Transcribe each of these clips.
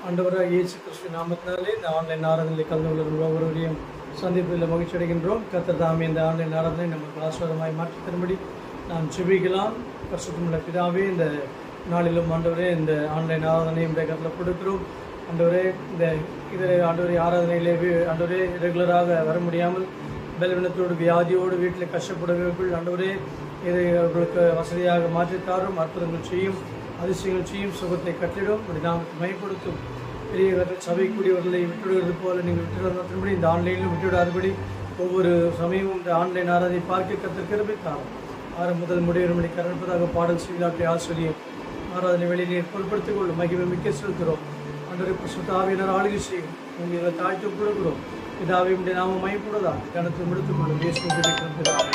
ஆண்டவராக இயேசு கிறிஸ்து நாமத்தினாலே இந்த ஆன்லைன் ஆராதனையில் கலந்து கொள்ளும் ஒவ்வொருவரையும் சந்திப்பதில் மகிழ்ச்சி அடைகின்றோம். கர்த்தர் தாமே இந்த ஆன்லைன் ஆராதனை நமக்கு ஆசீர்வாதமாய் மாற்றி தரும்படி நாம் ஜெபிக்கலாம். பரிசுத்தமுள்ள பிதாவே, இந்த நாளிலும் ஆண்டவரே இந்த ஆன்லைன் ஆராதனை இந்த கருத்தில் கொடுக்கிறோம். ஆண்டவரே, இந்த இதில் ஆண்டவரே ஆராதனையிலே ஆண்டவரே ரெகுலராக வர முடியாமல் பலவீனத்தோடு வியாதியோடு வீட்டில் கஷ்டப்படுகிறவர்கள் ஆண்டவரே இதை அவர்களுக்கு வசதியாக மாற்றித்தாரும். அற்புதங்கள் செய்யும், அதிசயங்கள் செய்யும், சுகத்தை கட்டிடும், அப்படி நாமத்தை மைப்படுத்தும். பெரிய சபை கூடியவர்களை விட்டுவிடுவது போல நீங்கள் விட்டுவிடுவதன்படி இந்த ஆன்லைனிலும் விட்டுவிடாதபடி ஒவ்வொரு சமயமும் இந்த ஆன்லைன் ஆராதனை பார்க்க கற்றுக் கிருபைத்தாரும். 6 முதல் முடிவு மணி கரண்பதாக பாடல் செய்தாற்றை ஆசிரியம் ஆராதனை வெளியிலே பொருட்படுத்திக் கொள்ளும் மகிமை மிக்க செலுத்துகிறோம். அன்றைய சுத்தாவினர் ஆளுகை செய்யும். உங்களை தாழ்த்து கொடுக்கிறோம். பிதாவை நாம மைப்படுவதா கணத்தை முடித்துக் கொள்ளும். பிதாவை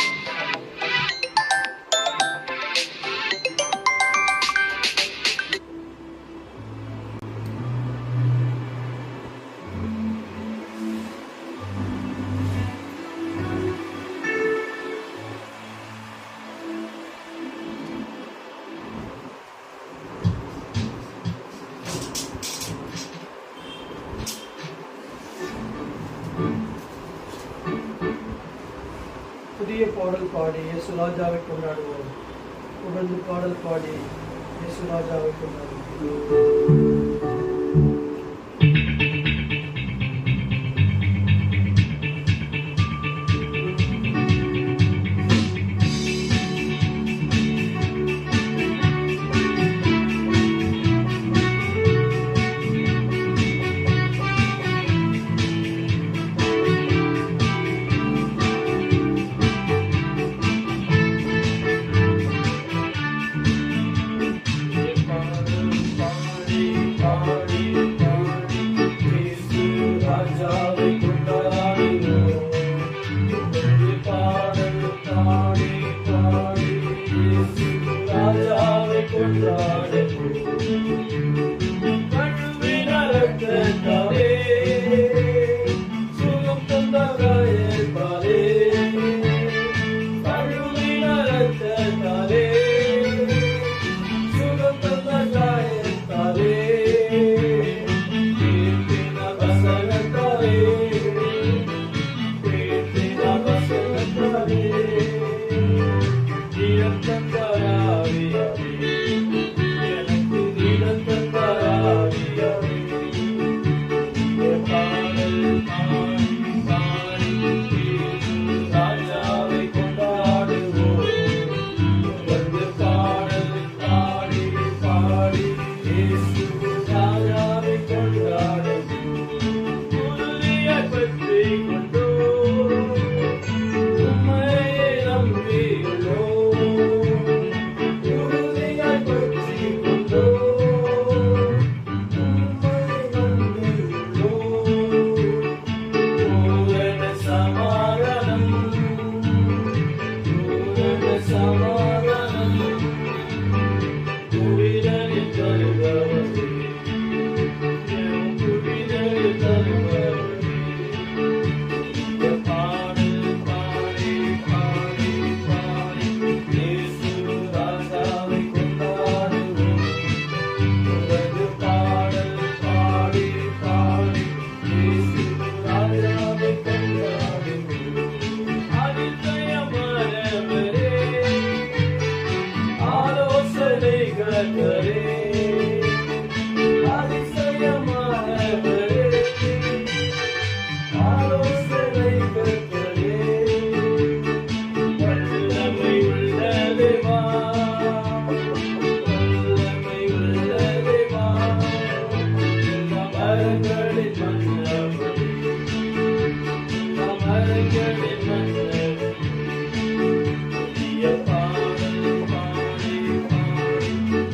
புதிய பாடல் பாடி இயேசு ராஜாவை கொண்டாடுவோம். புகழ்ந்து பாடல் பாடி இயேசு ராஜாவை கொண்டாடுவோம்.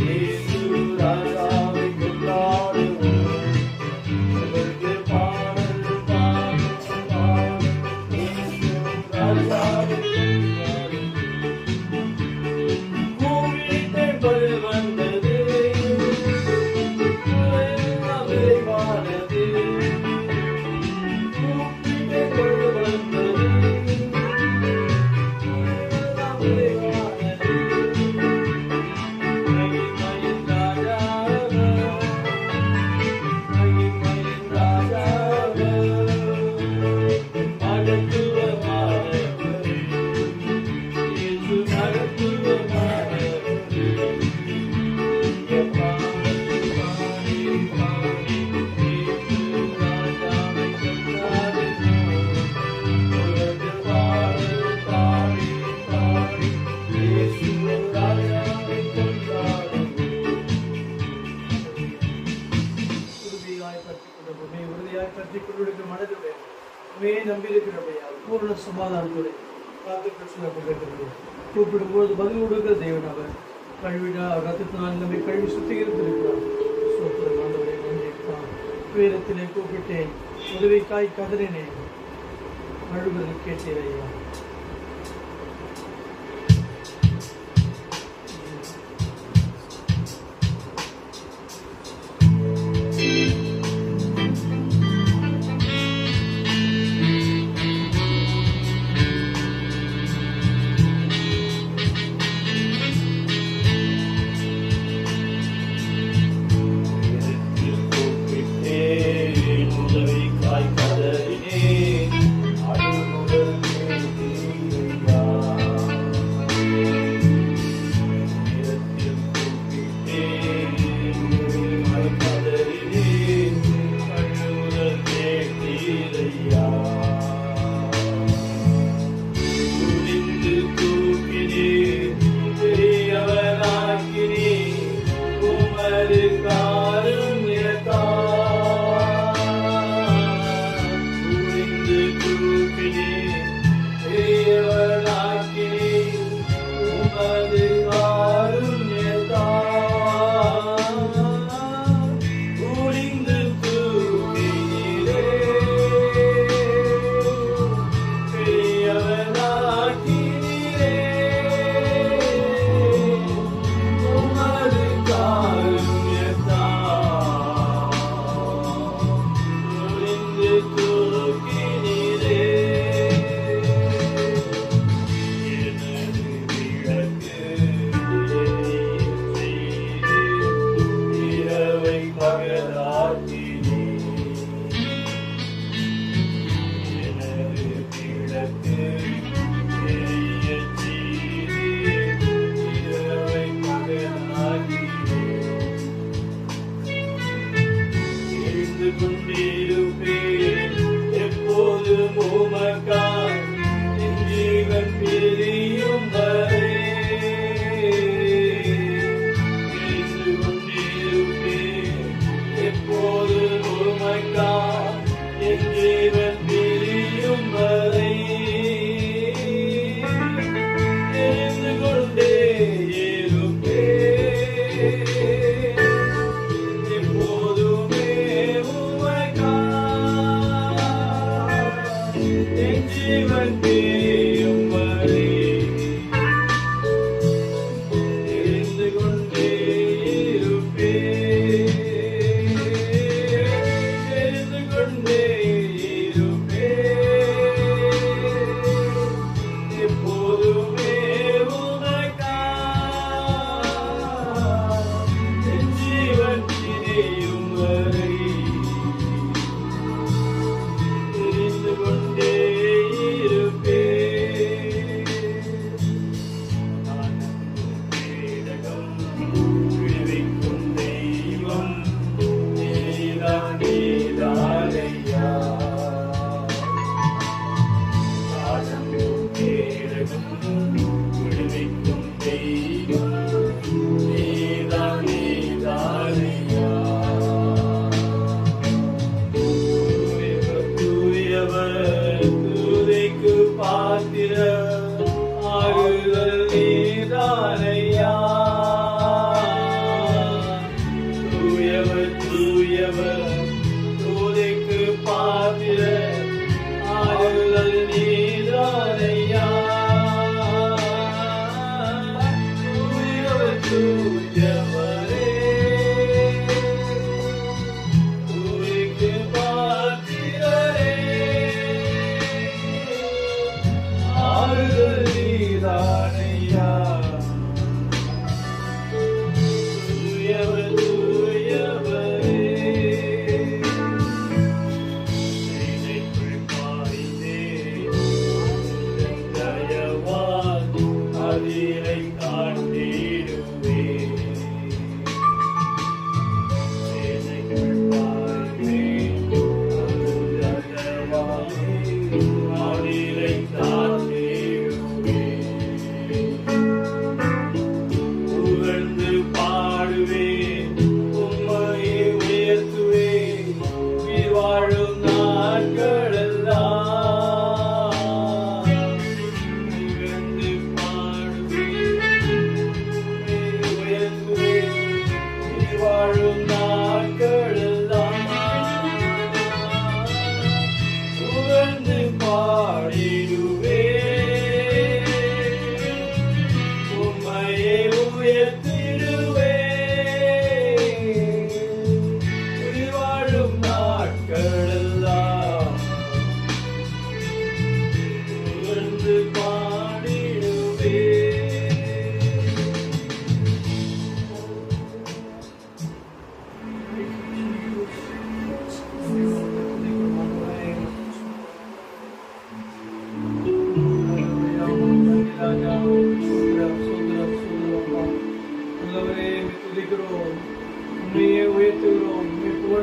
Yes. நம்பியிருக்கிறபடியா பூர்ண சமாதானத்தோடு காத்து சொல்லப்பட்டிருக்கிறது. கூப்பிடும்போது பதில் கொடுக்கிற தேவன் அவர். கழுவிடா ரத்தத்தினால் நம்மை கழுவி சுத்திகரித்திருக்கிறார். சோத்திரம் ஆண்டவரே, நன்றிப்பான். உயரத்திலே கூப்பிட்டேன், உதவிக்காய் கதறினேன், அழுவதில் கேட்டீரையா.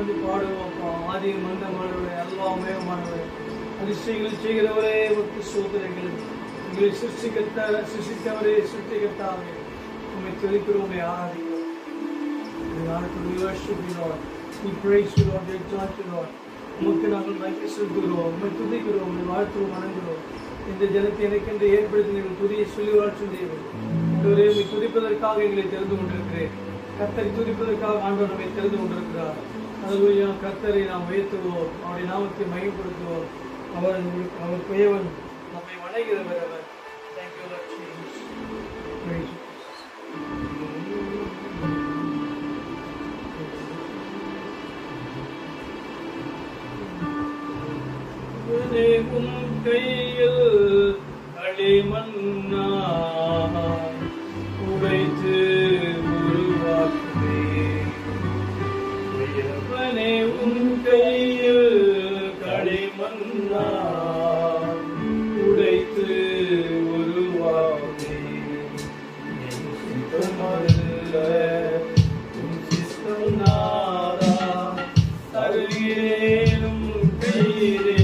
புகழ்ந்து பாடுவோம்ப்பா. ஆதி மந்தமானவரே, எல்லாமே மாணவரே, அதிசயங்களை செய்கிறவரே, உமக்கு ஸ்தோத்திரங்கள். எங்களை சிருஷ்டிக்கவரே, சிருஷ்டிகர்த்தாவே, உம்மை துதிக்கிறோம், உம்மை ஆராதிக்கிறோம். We worship you, Lord. We praise you, Lord. We exalt you, Lord. உமக்கு நாங்கள் நன்றி செலுத்துகிறோம், உம்மை துதிக்கிறோம், உம்மை வாழ்த்துவோம், வணங்குகிறோம். இந்த ஜனத்தை எனக்கென்று ஏற்படுத்தி நீங்கள் துதியை சொல்லி வாழ்த்தும் தேவன். ஆண்டவரே, உம்மை துதிப்பதற்காக எங்களை தெரிந்து கொண்டிருக்கிறேன். கர்த்தரை துதிப்பதற்காக ஆண்டவர் நம்மை தெரிந்து கொண்டிருக்கிறார். அல்லேலூயா. கர்த்தரை நாம் உயர்த்துவோம், அவருடைய நாமத்தை மையப்படுத்துவோம். அவர் பெயவன், நம்மை வணங்குகிறவர் அவர். Thank you, Lord Jesus. Praise you. உம் கையில் களிமண்ணா உடைத்து உருவாக்குவே. உம் கையில் களிமண்ணா உடைத்து உருவாக்குவே. உம் சிஸ்டம் நாதா தருகிறேனும் கையிலே.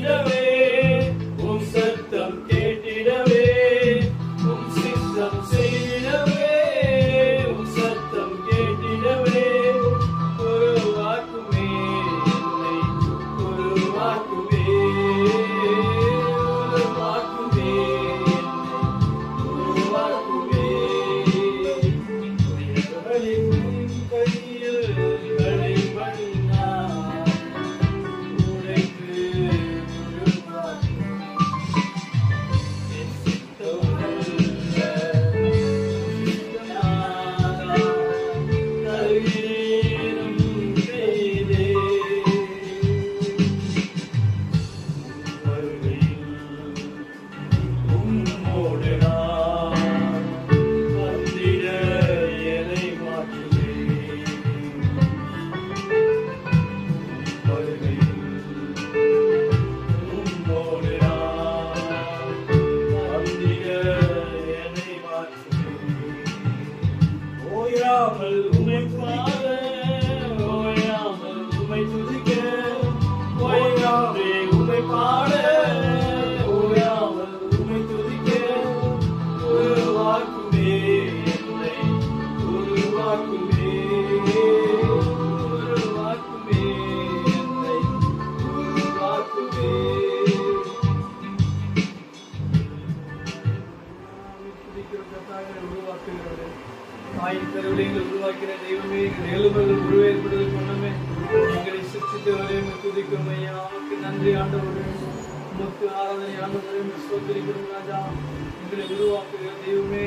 செய்திடவே உம் சத்தம் கேட்டிடவே உம் சித்தம் செய்திடவே உம் சத்தம் கேட்டிடவே உருவாக்குமே என்னை உருவாக்குமே உருவாக்குமே என்னை உருவாக்குமே உயர்வழிக்கும் கையில் களிமண்ணா உடைத்து உருவாக்கும் என் சித்தமல்ல சித்தநாதா தருகிறேனும் கையிலே வருகையில் உம்மோடு நான் வந்திட என்னை மாற்றுவேன். வருகையில் உம்மோடு நான் வந்திட என்னை மாற்றுவேன். ஓயாமல் உம்மை பாட ஓயாமல் உம்மை துதிக்க ஓயாமே உம்மை பாட ஓயாமல் உம்மை துதிக்க உருவாக்குமே என்னை உருவாக்குமே உருவாக்குமே என்னை உருவாக்குமே. உருவாக்குகிறவரே தாயின் கருவிலைகள் உருவாக்கிற தெய்வமே எங்கள் எலும்புகள் உருவேற்படுவது கொண்டமே எங்களை சிரித்தவரே துதிக்கும் ஐயா உமக்கு நன்றி ஆண்டவரே உமக்கு ஆராதனை ஆண்டவரே சோதரிக்கிறோம் ராஜா எங்களை உருவாக்குகிற தெய்வமே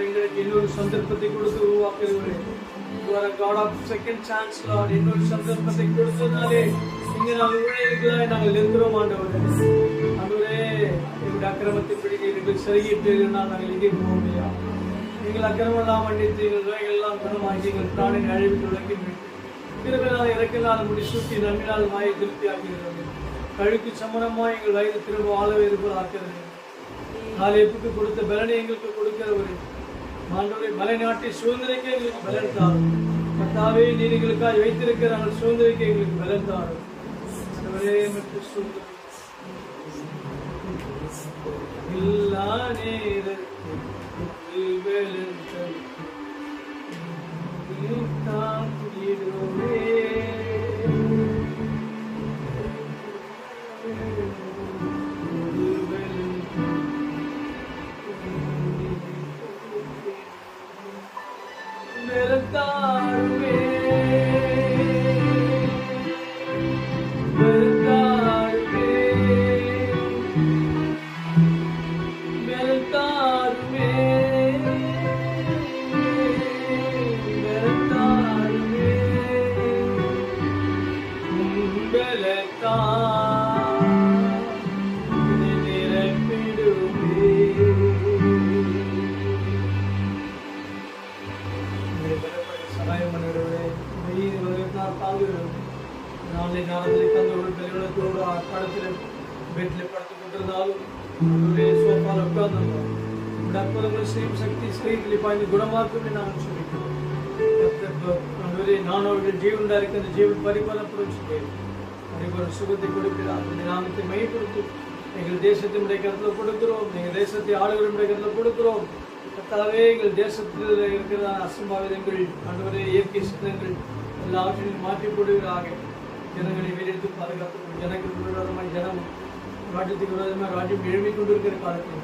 எங்களுக்கு இன்னொரு சந்தர்ப்பத்தை கொடுத்து உருவாக்குகிறவரே God of second chance Lord இன்னொரு சந்தர்ப்பத்தை கொடுத்ததாலே இங்கே நாங்கள் ஊழியர்களாய் நாங்கள் இருக்கிறோம் ஆண்டவரே ஆண்டவரே எங்கள் அக்கிரமத்தின் பிடிக்க எங்கள் சரியிட்டு நாங்கள் இங்கே போவோம் ஐயா எங்கள் அக்கிரமெல்லாம் மன்னித்து எங்கள் நோய்கள் எல்லாம் குணமாக்கி எங்கள் பிராணின் அழிவுக்கு விளக்கி திரும்பினால் இறக்கினால் முடி சூட்டி நம்பினால் மாயை திருப்தி ஆக்குகிறது கழுக்கு சமணமாய் எங்கள் வயது திரும்ப வாழ இருப்பது ஆக்கிறது நாளைப்புக்கு கொடுத்த பலனை எங்களுக்கு கொடுக்கிறவரே ஆண்டவரே மலைநாட்டை சுதந்திரிக்க எங்களுக்கு பலன் தாரும் கர்த்தாவே நீர் எங்களுக்காக வைத்திருக்கிற நாங்கள் சுதந்திரிக்க எங்களுக்கு பலன் தாரும் ஆண்டவரே மற்றும் சுதந்திரம் எல்லா நேரத்தில் வீட்டில் படுத்து கொண்டிருந்தாலும் சோஃபாவில் உட்கார்ந்திருந்தோம் இந்த அற்புதங்கள் செய்யும் சக்தி ஸ்ரீகளை பாய்ந்து குணமாக்குமே நாங்கள் சொல்லிக்கிறோம் நான் அவர்கள் ஜீவன் இருக்க அந்த ஜீவன் பரிபாலப்படும் பரிபால சுகத்தை கொடுக்கிறார் இந்த நாமத்தை மையப்படுத்தி எங்கள் தேசத்தினுடைய கருத்தில் கொடுக்கிறோம் எங்கள் தேசத்தை ஆளுநருடைய கருத்தில் கொடுக்கிறோம் கர்த்தாவே எங்கள் தேசத்தில் இருக்கிற அசம்பாவிதங்கள் ஆண்டவரே இயற்கை சித்தங்கள் எல்லாவற்றையும் மாற்றி போடுகிறாக ஜனங்களை வெளியெடுத்து பாதுகாத்து ஜனங்களுக்கு விரோதமாக ஜனம் ராஜ்யத்துக்கு விரோதமாக ராஜ்யம் எழுப்பிக் கொண்டிருக்கிற காலத்தில்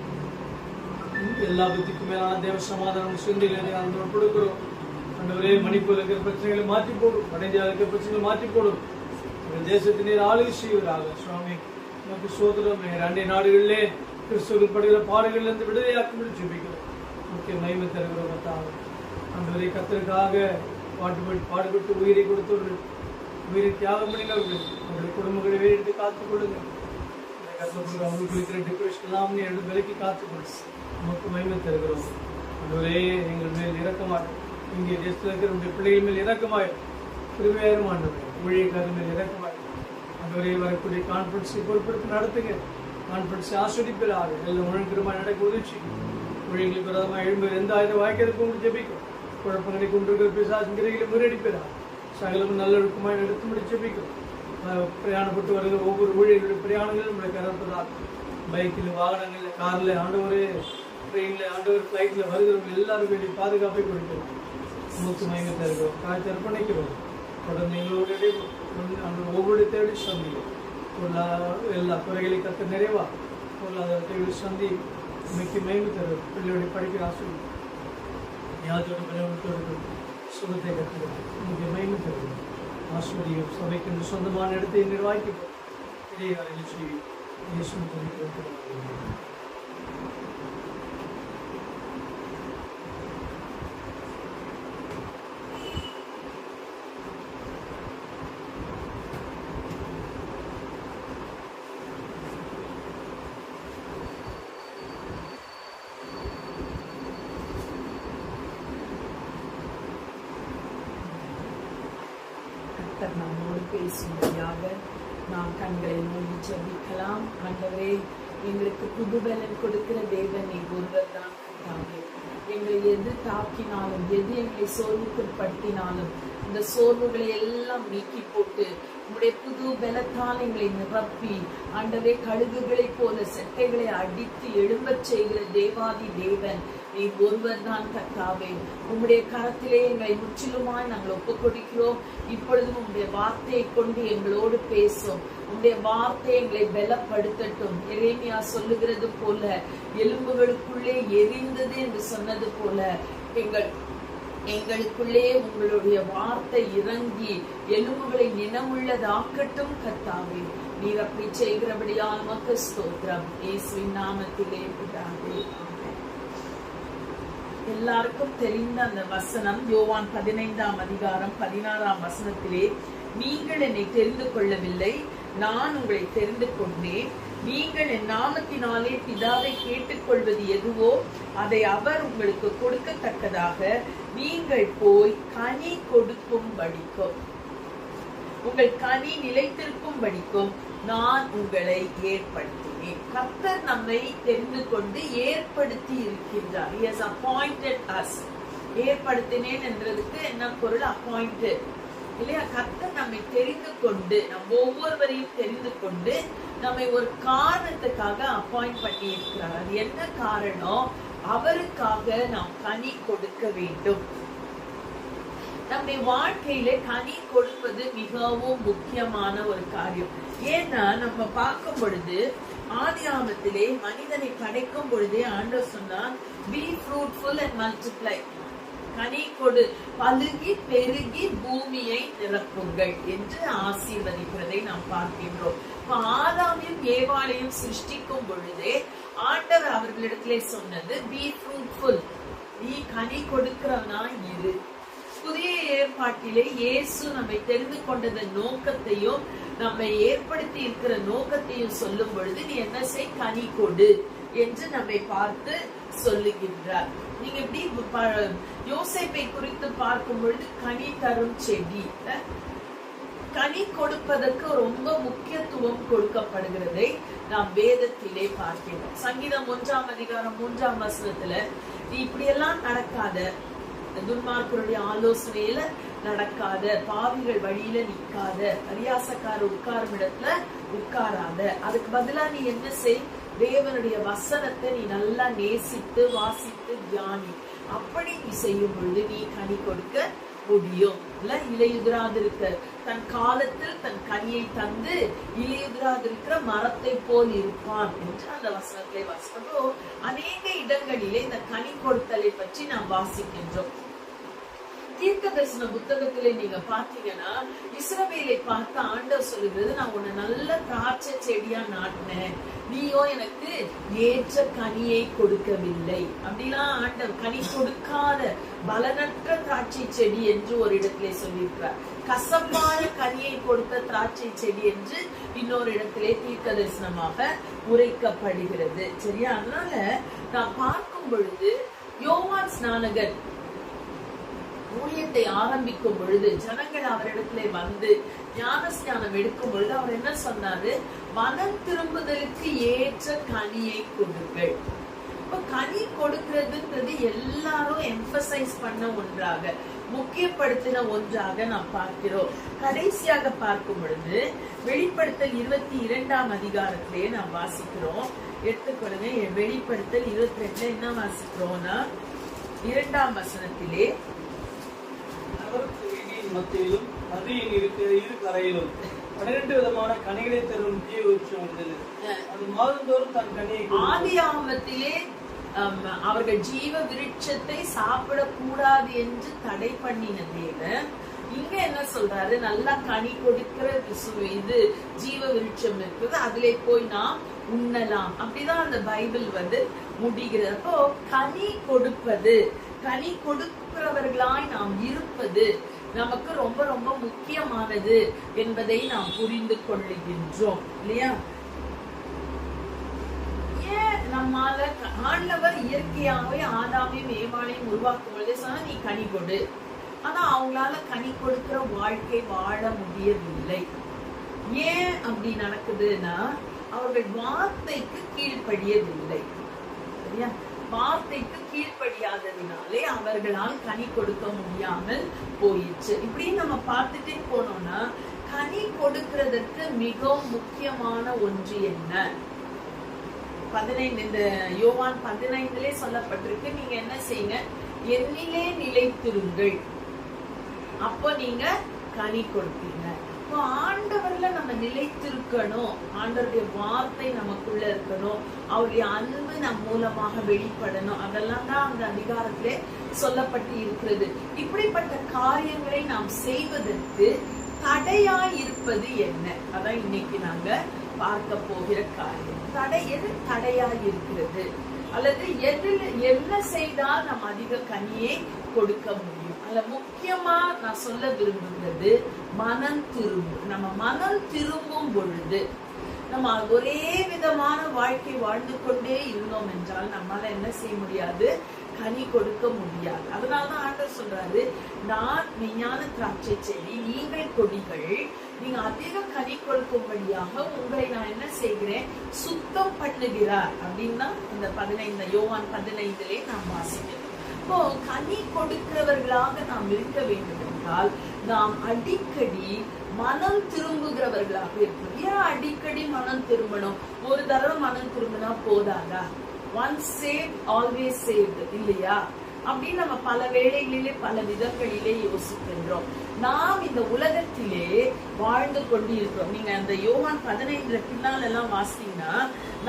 எல்லா புத்திக்கும் மேலான தேவ சமாதானம் சிந்தைகளை அந்த கொடுக்கிறோம் ஆண்டவரே மணிப்பூர் இருக்கிற பிரச்சனைகளை மாற்றி போடும் வட இந்தியாவில் இருக்கிற பிரச்சனைகளை மாற்றி போடும் எங்கள் தேசத்தை நீர் ஆளுகை செய்வதாக சுவாமி நமக்கு சோதரம் அண்டை நாடுகளிலே கிறிஸ்துவர்கள் படுகிற பாடுகளிலிருந்து விடுதலையாக்கும்படி ஜெபிக்கிறோம் முக்கிய மகிமை தருகிறோம் ஆண்டவரை கர்த்தருக்காக பாடுபட்டு உயிரை கொடுத்தவர்கள் உயிரை தியாகம் பண்ணினவர்கள் அவருடைய குடும்பங்களை வேறு காத்துக் கொள்ளுங்கள் அவங்களுக்கு இருக்கிற டிப்ரெஷன் எல்லாம் எடுத்து விலைக்கு காத்துக்கொள்ளும் நமக்கு மகிமை தருகிறோம் ஆண்டவரே எங்கள் மேல் இறக்கமாட்டோம் இங்கே தேசத்தில் இருக்கிற நம்முடைய பிள்ளைகள் மேல் இறக்கமாயும் திருவையாயிரம் ஆண்டவரே ஊழியக்காரர் மேல் இறக்கமாயும் ஆண்டவரே வரக்கூடிய கான்ஃபரன்ஸை பொறுப்படுத்தி நடத்துங்க கான்ஃபரன்ஸை ஆஸ்வதிப்பதாக எல்லாம் ஒழுங்குமா நடக்க உதவி ஊழியர்களுக்கு விரோதமாக எழும்பு எந்த ஆயிரம் வாய்க்கிறதுக்கு உங்களுக்கு ஜெபிக்கும் குழப்பங்களை கொண்டிருக்கிற பிசாசின் கிரைகளை முறியடிப்பதா சகலமும் நல்லொழுக்கமாக எடுத்து முடி ஜெபிக்கும் பிரயாணப்பட்டு வருகிற ஒவ்வொரு ஊழியர்களுடைய பிரயாணங்களும் நம்முடைய கரப்பதால் பைக்கில், வாகனங்களில், காரில் ஆண்டவரே, ட்ரெயினில் ஆண்டவர், ஃப்ளைட்டில் வருகிறவங்க எல்லாருடைய பாதுகாப்பை கொடுக்கிறோம். மூச்சு மயங்கத்தை இருக்கிறோம், காய்ச்சி அர்ப்பணிக்கிறோம். தொடர்ந்து எங்களுடைய ஒவ்வொரு தேடி சந்தியும் எல்லா குறைகளை கற்று நிறைவா பொருளாதாரத்தை சந்தி மிக்க மயங்கு தரும். பிள்ளையோடைய படிக்கிற ஆசிரியர் யாதோட பலவத்தோடு சுகத்தை கற்றுக்கிறோம். மிக மயங்கு தரும். ஆசிரியம் சபைக்கு சொந்தமான இடத்தை நிர்வாகிக்கப்படும் இடையே நிகழ்ச்சி இயேசு நம்மோடு பேசும்படியாக நாம் கண்களை மூடி ஜெபிக்கலாம். ஆண்டவரே, எங்களுக்கு புதுபலன் கொடுக்கிற தேவன் நீ ஒருவர் தான். எங்களை எது தாக்கினாலும், எது எங்களை சோர்வுக்குட்படுத்தினாலும் இந்த சோர்வுகளை எல்லாம் நீக்கி போட்டு உங்களுடைய புது பலத்தால் எங்களை நிரப்பி ஆண்டவரே, கழுகுகளை போல செட்டைகளை அடித்து எழும்பச் செய்கிற தேவாதி தேவன் நீ ஒருவர் தான் கர்த்தாவே. உம்முடைய கரத்திலே எங்களை முற்றிலுமாய் நாங்கள் ஒப்புக் கொடுக்கிறோம். இப்பொழுதும் உம்முடைய வார்த்தையை கொண்டு எங்களோடு பேசும். உம்முடைய வார்த்தை எங்களை பலப்படுத்தட்டும். எரேமியா சொல்லுகிறது போல, எலும்புகளுக்குள்ளே எரிந்தது என்று சொன்னது போல எங்களுக்குள்ளே உங்களுடைய வார்த்தை இறங்கி எலும்புகளை நினமுள்ளதாக்கட்டும் கர்த்தாவே. நீர் அப்படி செய்கிறபடியால் உமக்கு ஸ்தோத்திரம். இயேசுவின் நாமத்திலே பிதாவே. எல்லாருக்கும் தெரிந்த அந்த வசனம் யோவான் 15ஆம் அதிகாரம் 16ஆம் வசனத்திலே, நீங்கள் என்னை தெரிந்து கொள்ளவில்லை, நான் உங்களை தெரிந்து கொண்டேன். நீங்கள் என் நாமத்தினாலே பிதாவை கேட்டுக்கொள்வது எதுவோ அதை அவர் உங்களுக்கு கொடுக்கத்தக்கதாக நீங்கள் போய் கனி கொடுக்கும் படிக்கும், உங்கள் கனி நிலைத்திருக்கும் படிக்கும் நான் உங்களை ஏற்படுத்தினேன். கர்த்தர் நம்மை தெரிந்து கொண்டு ஏற்படுத்தி இருக்கின்றார். He has appointed us. ஏற்படுத்தினேன் என்றதுக்கு என்ன பொருள்? அப்பாயிண்டட் இல்லையா? கர்த்தர் நம்மை தெரிந்து கொண்டு, நம்ம ஒவ்வொருவரையும் தெரிந்து கொண்டு நம்மை ஒரு காரணத்துக்காக அப்பாயிண்ட் பண்ணி இருக்கிறார். அது என்ன காரணம்? அவருக்காக நாம் கனி கொடுக்க வேண்டும். நம்முடைய வாழ்க்கையில கனி கொடுப்பது மிகவும் முக்கியமான ஒரு காரியம். ஏன்னா நம்ம பார்க்கும் பொழுது ஆதியாகமத்திலே மனிதனை படைக்கும் பொழுதே ஆண்டவர் சொன்னார், be fruitful and multiply, கனி கொடு, பலுகி பெருகி பூமியை நிரப்புங்கள் என்று ஆசீர்வதிக்கிறதை நாம் பார்க்கின்றோம். ஆதாமையும் ஏவாளையும் சிருஷ்டிக்கும் பொழுதே ஆண்டவர் அவர்களிடத்திலே சொன்னது, be fruitful, நீ கனி கொடுக்கிறவனா இரு. புதிய ஏற்பாட்டிலே இயேசு நம்மை தெரிந்து கொண்டதன் நோக்கத்தையும் நம்மை ஏற்படுத்தி இருக்கிற நோக்கத்தையும் சொல்லும் பொழுது, நீ என்ன செய், கனி கொடு என்று நம்மை பார்த்து சொல்லுகின்றார். நீங்க எப்படி யோசேப்பை குறித்து பார்க்கும் பொழுது கனி தரும் செடி, கனி கொடுப்பதற்கு ரொம்ப முக்கியத்துவம் கொடுக்கப்படுகிறதை நாம் வேதத்திலே பார்க்கிறோம். சங்கீதம் 1ஆம் அதிகாரம் 3ஆம் வசனத்துல, நீ இப்படி எல்லாம் நடக்காத, துன்மார்க்கருடைய ஆலோசனையில நடக்காத, பாவிகள் வழியில நிக்காத, பரியாசக்காரர் உட்காரும் இடத்துல உட்காராத, அதுக்கு பதிலா நீ என்ன செய், தேவனுடைய வசனத்தை நீ நல்லா நேசித்து வாசித்து தியானி. அப்படி நீ செய்யும் பொழுது நீ கனி கொடுக்க முடியும். இலையுதிராதிருக்க, தன் காலத்தில் தன் கனியை தந்து இலையுதிராதிருக்கிற மரத்தை போல் இருப்பான் என்று அந்த வசனத்தை வாசிக்கிறோம். அநேக இடங்களிலே இந்த கனி கொடுத்தலை பற்றி நாம் வாசிக்கின்றோம். தீர்க்க தரிசன புத்தகத்திலே நீங்க பாத்தீங்கன்னா, இஸ்ரவேலை பார்த்து ஆண்டவர் சொல்லுகிறது, நான் உன்னை நல்ல திராட்சை செடியா நாட்டினேன், நீயோ எனக்கு ஏற்ற கனியை கொடுக்கவில்லை. அப்படிலாம் ஆண்டவர் கனி கொடுக்காத பலனற்ற திராட்சை செடி என்று ஒரு இடத்திலே சொல்லியிருக்கிறார். கசப்பான கனியை கொடுத்த திராட்சை செடி என்று இன்னொரு இடத்திலே தீர்க்க தரிசனமாக உரைக்கப்படுகிறது. சரியா? அதனால நான் பார்க்கும் பொழுது யோவான் ஸ்நானகர் ஊழியத்தை ஆரம்பிக்கும் பொழுது ஜனங்கள் அவரிடத்திலே வந்து ஞானஸ்நானம் எடுக்கும் பொழுது அவர் என்ன சொன்னாரு? மனம் திரும்புதலுக்கு ஏற்ற கனியை கொடுங்கள். இப்ப கனி கொடுக்கிறதுன்றது எல்லாரும் எம்பசைஸ் பண்ண ஒன்றாக, முக்கியப்படுத்தின ஒன்றாக நாம் பார்க்கிறோம். கடைசியாக பார்க்கும் பொழுது வெளிப்படுத்தல் 22ஆம் அதிகாரத்திலே நாம் வாசிக்கிறோம். எடுத்துக்கொள்ளுங்க. வெளிப்படுத்தல் 22 என்ன வாசிக்கிறோம்னா 2ஆம் வசனத்திலே மத்தியிலும் நதியின் இரு கரையிலும் 12 விதமான கனிகளை தரும் தீ விருட்சம் இருந்தது. அது மாதந்தோறும் தன் கனியை ஆதியாகமத்திலே அவர்கள் ஜீவ விருட்சத்தை சாப்பிடக்கூடாது என்று தடை பண்ணின தேவன் இங்க என்ன சொல்றாரு, நல்லா கனி கொடுக்கிற இது ஜீவ விருட்சம் இருக்குது, அதிலே போய் நாம் உண்ணலாம். அப்படிதான் அந்த பைபிள் முடிகிறது. அப்போ கனி கொடுப்பது, கனி கொடுக்கிறவர்களாய் நாம் இருப்பது நமக்கு ரொம்ப ரொம்ப முக்கியமானது என்பதை நாம் புரிந்து கொள்ளுகின்றோம் இல்லையா? ஏன் நம்மால ஆண்டவர் இயற்கையாகவே ஆதாமையும் ஏவாளையும் உருவாக்கும் பொழுதே சொன்னா நீ கனி கொடு. ஆனா அவங்களால கனி கொடுக்கிற வாழ்க்கை வாழ முடியவில்லை. ஏன் அப்படி நடக்குதுன்னா அவர்கள் வார்த்தைக்கு கீழ்ப்படியவில்லை. சரியா? வார்த்தைக்கு கீழ்ப்படியாததினாலே அவர்களால் கனி கொடுக்க முடியாமல் போயிடுச்சு. இப்படி நம்ம பார்த்துட்டே போனோம்னா கனி கொடுக்கிறதுக்கு மிகவும் முக்கியமான ஒன்று என்ன? 15 இந்த யோவான் 15 சொல்லப்பட்டிருக்கு, நீங்க என்ன செய்யுங்க, என்னிலே நிலைத்திருங்கள், அப்போ நீங்க கனி கொடுப்பீங்க. இப்போ ஆண்டவர்ல நம்ம நிலைத்திருக்கணும், ஆண்டவருடைய வார்த்தை நமக்குள்ள இருக்கணும், அவருடைய அன்பு நம் மூலமாக வெளிப்படணும். அதெல்லாம் தான் அந்த அதிகாரத்திலே சொல்லப்பட்டு இருக்கிறது. இப்படிப்பட்ட காரியங்களை நாம் செய்வதற்கு தடையாய் இருப்பது என்ன? அதான் இன்னைக்கு நாங்க பார்க்க போகிற காரியம். எது தடையாய் இருக்கிறது, அல்லது எதில் என்ன செய்தால் நம்ம அதிக கனியை கொடுக்க முடியும்? அதுல முக்கியமா நான் சொல்ல விரும்புகிறது மனம் திரும்பும். நம்ம மனம் திரும்பும் பொழுது நம்ம ஒரே விதமான வாழ்க்கை வாழ்ந்து கொண்டே இருந்தோம் என்றால் நம்மளால என்ன செய்ய முடியாது, கனி கொடுக்க முடியாது. அதனாலதான் ஆண்டவர் சொல்றாரு, நான் மெய்ஞான திராட்சை செடி, நீங்கள் கொடிகள், நீங்க அதிக கனி கொடுக்கும்படியாக உங்களை நான் என்ன செய்கிறேன், சுத்தம் பண்ணுகிறார் அப்படின்னா இந்த 15 யோவான் 15 நாம் வாசிக்கிறோம். இப்போ கனி கொடுக்கிறவர்களாக நாம் இருக்க வேண்டும் என்றால் நாம் அடிக்கடி மனம் திரும்புகிறவர்களாக இருக்கணும். ஏன் அடிக்கடி மனம் திரும்பணும்? ஒரு தடவை மனம் திரும்பினா போதாதா? ஒன்ஸ் சேவ்ட் ஆல்வேஸ் சேவ்ட் இல்லையா? அப்படின்னு நம்ம பல வேளைகளிலே பல விதங்களிலே யோசிக்கின்றோம். நாம் இந்த உலகத்திலே வாழ்ந்து கொண்டு இருக்கிறோம். நீங்க அந்த யோவான் 15 பின்னால் எல்லாம் வாசிங்கன்னா,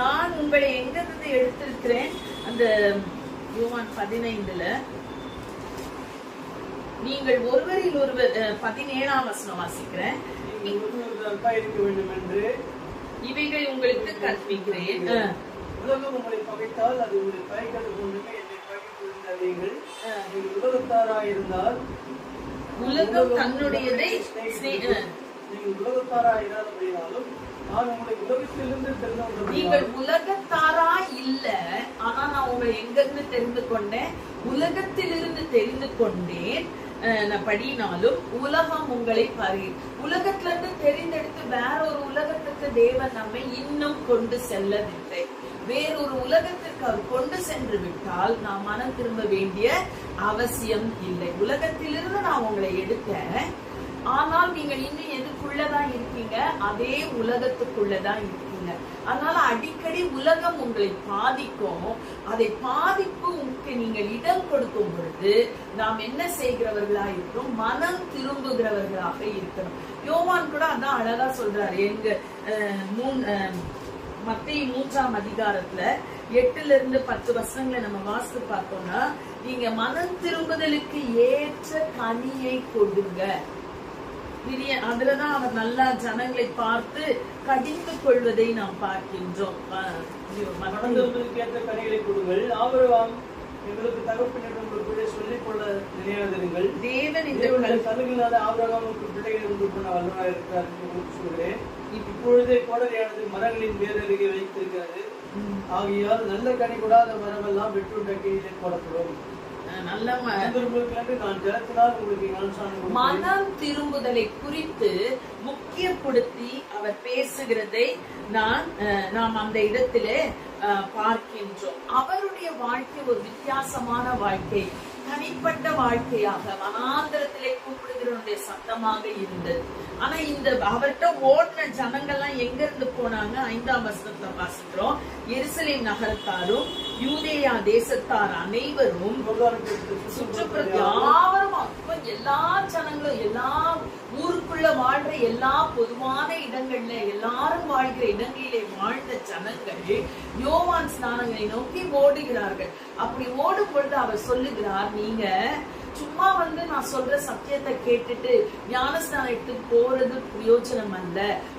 நான் உங்களை எங்க இருந்து எடுத்திருக்கிறேன், அந்த யோவான் 15 நீங்கள் ஒருவரில் ஒருவர் 17ஆம் வசனம் வாசிக்கிறேன். இருக்க வேண்டும் என்று இவைகள் உங்களுக்கு கற்பிக்கிறேன். உலகம் உங்களை பகைத்தால் அது உங்களை பகைக்கிறது கொண்டுமே என்னை பகைத்திருந்தீர்கள். நீங்கள் உலகத்தாராயிருந்தால் உலகம் தன்னுடையதை நீங்கள் உலகத்தாராயிராதபடியாலும் நான் உங்களை உலகத்திலிருந்து தெரிந்து நீங்கள் உலகத்தாரா இல்ல, ஆனா நான் உங்களை எங்க இருந்து தெரிந்து கொண்டேன், உலகத்திலிருந்து தெரிந்து கொண்டேன். படினாலும் உலகம் உங்களை பாரு, உலகத்துல இருந்து தெரிந்தெடுத்து வேற ஒரு உலகத்துக்கு தேவன் நம்மை இன்னும் கொண்டு செல்லவில்லை. வேறொரு உலகத்திற்கு அவர் கொண்டு சென்று விட்டால் நாம் மனம் திரும்ப வேண்டிய அவசியம் இல்லை. உலகத்திலிருந்து நான் உங்களை எடுத்தேன், ஆனால் நீங்கள் இன்னும் எதுக்குள்ளதான் இருக்கீங்க, அதே உலகத்துக்குள்ளதான் இருக்கீங்க. அதனால அடிக்கடி உலகம் உங்களை பாதிக்கும். அதை பாதிப்புக்கு நீங்கள் இடம் கொடுக்கும் பொழுது நாம் என்ன செய்கிறவர்களா இருக்கிறோம், மனம் திரும்புகிறவர்களாக இருக்கணும். யோவான் கூட அதான் அழகா சொல்றாரு. எங்க மத்தேயு 3ஆம் அதிகாரத்துல 8-10 வசனங்களை நம்ம வாசித்து பார்த்தோம்னா, நீங்க மனம் திரும்புதலுக்கு ஏற்ற கனியை கொடுங்க. அதுலதான் அவர் நல்லா ஜனங்களை பார்த்து கடிந்து கொள்வதை நாம் பார்க்கின்றோம். ஏற்ற கனிகளை கொடுங்கள். ஆபிரகாம் எங்களுக்கு தகப்பனிடம் ஒரு சொல்லிக் கொள்ள நினையாதிருங்கள். தேவன் இந்த கருவில்லாத ஆபிரகாமுக்கு பிள்ளைகளை உண்டு பண்ண வல்லவராக இருக்கிறார் என்று சொல்கிறேன். இப்பொழுதே கோடரியானது மரங்களின் வேறருகே வைத்திருக்கிறது. ஆகையால் நல்ல கனி கூடாத மரமெல்லாம் வெற்று டக்கையிலே போடப்படும். மனம் திரும்புதலை குறித்து முக்கியப்படுத்தி அவர் பேசுகிறதை நாம் அந்த இடத்திலே பார்க்கின்றோம். அவருடைய வாழ்க்கை ஒரு வித்தியாசமான வாழ்க்கை. தனிப்பட்ட வாழ்க்கையாக வனாந்தரத்திலே கூப்பிடுகிறவனுடைய சத்தமாக இருந்தது. ஆனா இந்த அவர்கிட்ட ஓடின ஜனங்கள்லாம் எங்க இருந்து போனாங்க? 5ஆம் வசனத்தை வாசிக்கிறோம். எருசலேம் நகரத்தாரும் யூதேயா தேசத்தார் அனைவரும் சுற்றுப்புற யாவரும், எல்லா ஜனங்களும், எல்லா ஊருக்குள்ள வாழ்ற எல்லா பொதுவான இடங்கள்ல எல்லாரும் வாழ்கிற இடங்களிலே வாழ்ந்த ஜனங்கள் யோவான் ஸ்நானங்களை நோக்கி ஓடுகிறார்கள். அப்படி ஓடும் பொழுது அவர் சொல்லுகிறார், நீங்க சும்மா நான் சொல்ற சத்தியத்தை கேட்டுட்டு ஞானஸ்நானத்துக்கு போறது பிரயோஜனம் அல்ல.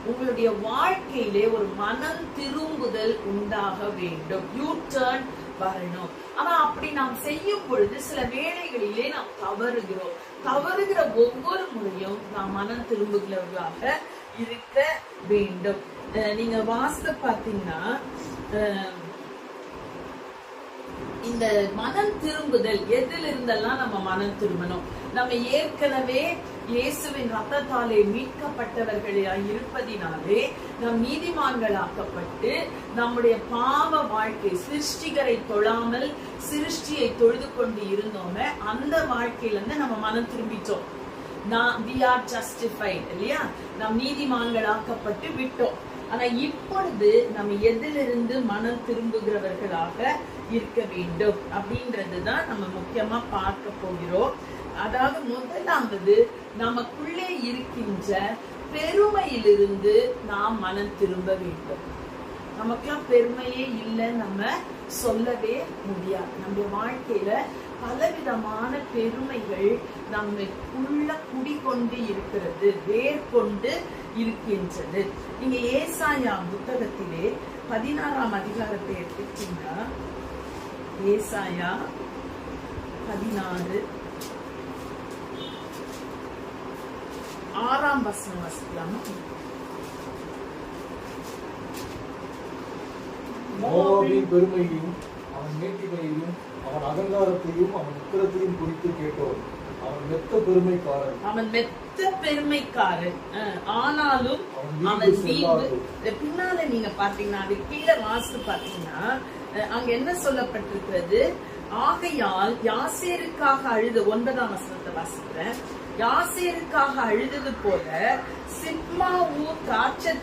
உங்களுடைய வாழ்க்கையிலே ஒரு மனம் திரும்புதல் உண்டாக வேண்டும். யூ டர்ன் வரணும். ஆனா அப்படி நாம் செய்யும் பொழுது சில வேளைகளிலே நாம் தவறுகிறோம். தவறுகிற ஒவ்வொரு முறையும் நாம் மனம் திரும்புகிறவர்களாக இருக்க வேண்டும். நீங்க வாசித்து பாத்தீங்கன்னா இந்த மனம் திரும்புதல் எதில் இருந்தெல்லாம் நம்ம மனம் திரும்பணும். நம்ம ஏற்கனவே இயேசுவின் ரத்தத்தாலே மீட்கப்பட்டவர்களாய் இருப்பதினாலே நம் நீதிமான்களாக்கப்பட்டு நம்முடைய பாவ வாழ்க்கை சிருஷ்டிகரை தொழாமல் சிருஷ்டியை தொழுது கொண்டு இருந்தோமே, அந்த வாழ்க்கையில இருந்து நம்ம மனம் திரும்பிட்டோம். we are justified இல்லையா? நம் நீதிமான்களாக்கப்பட்டு விட்டோம். ஆனா இப்பொழுது நம்ம எதிலிருந்து மனம் திரும்புகிறவர்களாக இருக்க வேண்டும் அப்படின்றதுதான் நம்ம முக்கியமா பார்க்க போகிறோம். அதாவது முதலாவது நமக்குள்ளே இருக்கின்ற பெருமையிலிருந்து நாம் மனம் திரும்ப வேண்டும். நமக்கெல்லாம் பெருமையே இல்லை நம்ம சொல்லவே முடியாது. நம்ம வாழ்க்கையில பலவிதமான பெருமைகள் நம்மளுக்குள்ள குடிகொண்டு இருக்கிறது, வேர் கொண்டு இருக்கின்றது. நீங்க ஏசாயா புத்தகத்திலே 16ஆம் அதிகாரத்தை எடுத்துட்டீங்கன்னா, ஏசாயா 16 6ஆம் வசனம் வாசிக்கலாமா? மோவாபின் பெருமையையும் அவன் மேட்டிமையையும் அவன் அகங்காரத்தையும் அவன் உக்கிரத்தையும் குறித்து கேட்டோம். அவன் மெத்த பெருமைக்காரன், அவன் மெத்த பெருமைக்காரன், ஆனாலும் அவன் வீம்பு. பின்னால நீங்க பாத்தீங்கன்னா அது கீழே வாசித்து பாத்தீங்கன்னா அங்க என்ன சொல்லப்பட்டிருக்கிறது? ஆகையால் யாசேருக்காக அழுது, 9ஆம் வசனத்தை வாசிக்கிறேன். யாசேருக்காக அழுதது போல சிப்மா ஊர் திராட்சை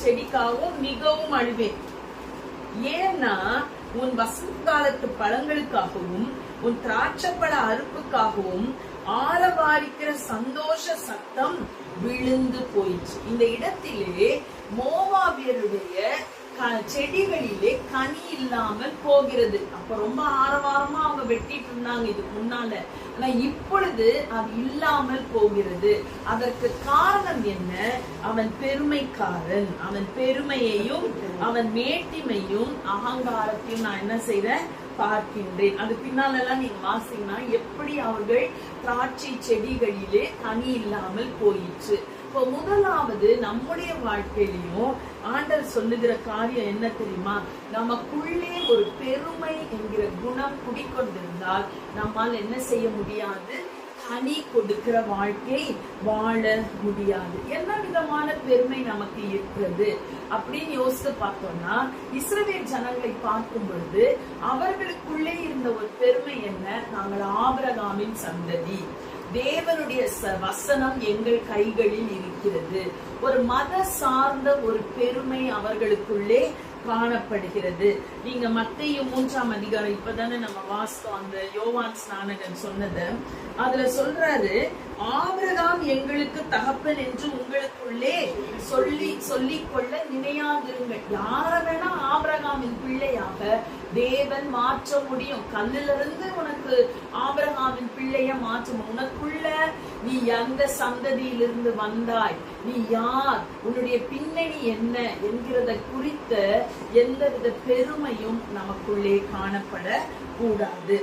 செடிக்காகவும் மிகவும் அழுவேன். ஏன்னா உன் வசந்த காலத்து பழங்களுக்காகவும் உன் திராட்சப்பழ அறுப்புக்காகவும் ஆரவாரிக்கிற சந்தோஷ சத்தம் விழுந்து போயிடுச்சு. இந்த இடத்திலே மோவாபியருடைய செடிகளிலே கனி இல்லாமல் போகிறது. அப்ப ரொம்ப ஆரவாரமா அவங்க வெட்டிட்டு இருந்தாங்க இதுக்கு முன்னால. ஆனா இப்பொழுது அது இல்லாமல் போகிறது. அதற்கு காரணம் என்ன? அவன் பெருமைக்காரன். அவன் பெருமையையும் அவன் மேட்டிமையும் அகங்காரத்தையும் நான் என்ன செய்றேன் பார்க்கின்றேன். அது பின்னாலெல்லாம் நீங்க வாசிங்கன்னா எப்படி அவர்கள் திராட்சை செடிகளிலே கனி இல்லாமல் போயிற்று. இப்போ முதலாவது நம்முடைய வாழ்க்கையிலையும் ஆண்டவர் சொல்லுகிற காரியம் என்ன தெரியுமா? நமக்குள்ளே ஒரு பெருமை என்கிற குணம் குடிக்கொண்டிருந்தால் நம்மால் என்ன செய்ய முடியாது? கனி கொடுக்கிற வாழ்க்கை வாழ முடியாது. என்ன விதமான பெருமை நமக்கு இருக்கிறது அப்படின்னு யோசித்து பார்த்தோம்னா, இஸ்ரவேல் ஜனங்களை பார்க்கும் பொழுது அவர்களுக்குள்ளே இருந்த ஒரு பெருமை என்ன? நாங்கள் ஆபிரகாமின் சந்ததி, தேவனுடைய வசனம் எங்கள் கைகளில் இருக்கிறது. ஒரு மத சார்ந்த ஒரு பெருமை அவர்களுக்குள்ளே காணப்படுகிறது. நீங்க மத்தேயு 3ஆம் அதிகாரம் இப்பதானே நம்ம வாசித்தோம், அந்த யோவான் ஸ்நானகன் சொன்னது. அதுல சொல்றாரு, ஆபிரகாம் எங்களுக்கு தகப்பன் என்று உங்களுக்குள்ளே சொல்லிக் கொள்ள நினையாதிருங்கள். யார வேணா ஆபிரகாமின் பிள்ளையாக தேவன் மாற்ற முடியும். கல்லுல இருந்து உனக்கு ஆபிரகாமின் பிள்ளைய மாற்ற, உனக்குள்ள நீ எந்த சந்ததியிலிருந்து வந்தாய், நீ யார், உன்னுடைய பின்னணி என்ன என்கிறத குறித்த எந்தவித பெருமையும் நமக்குள்ளே காணப்பட கூடாது.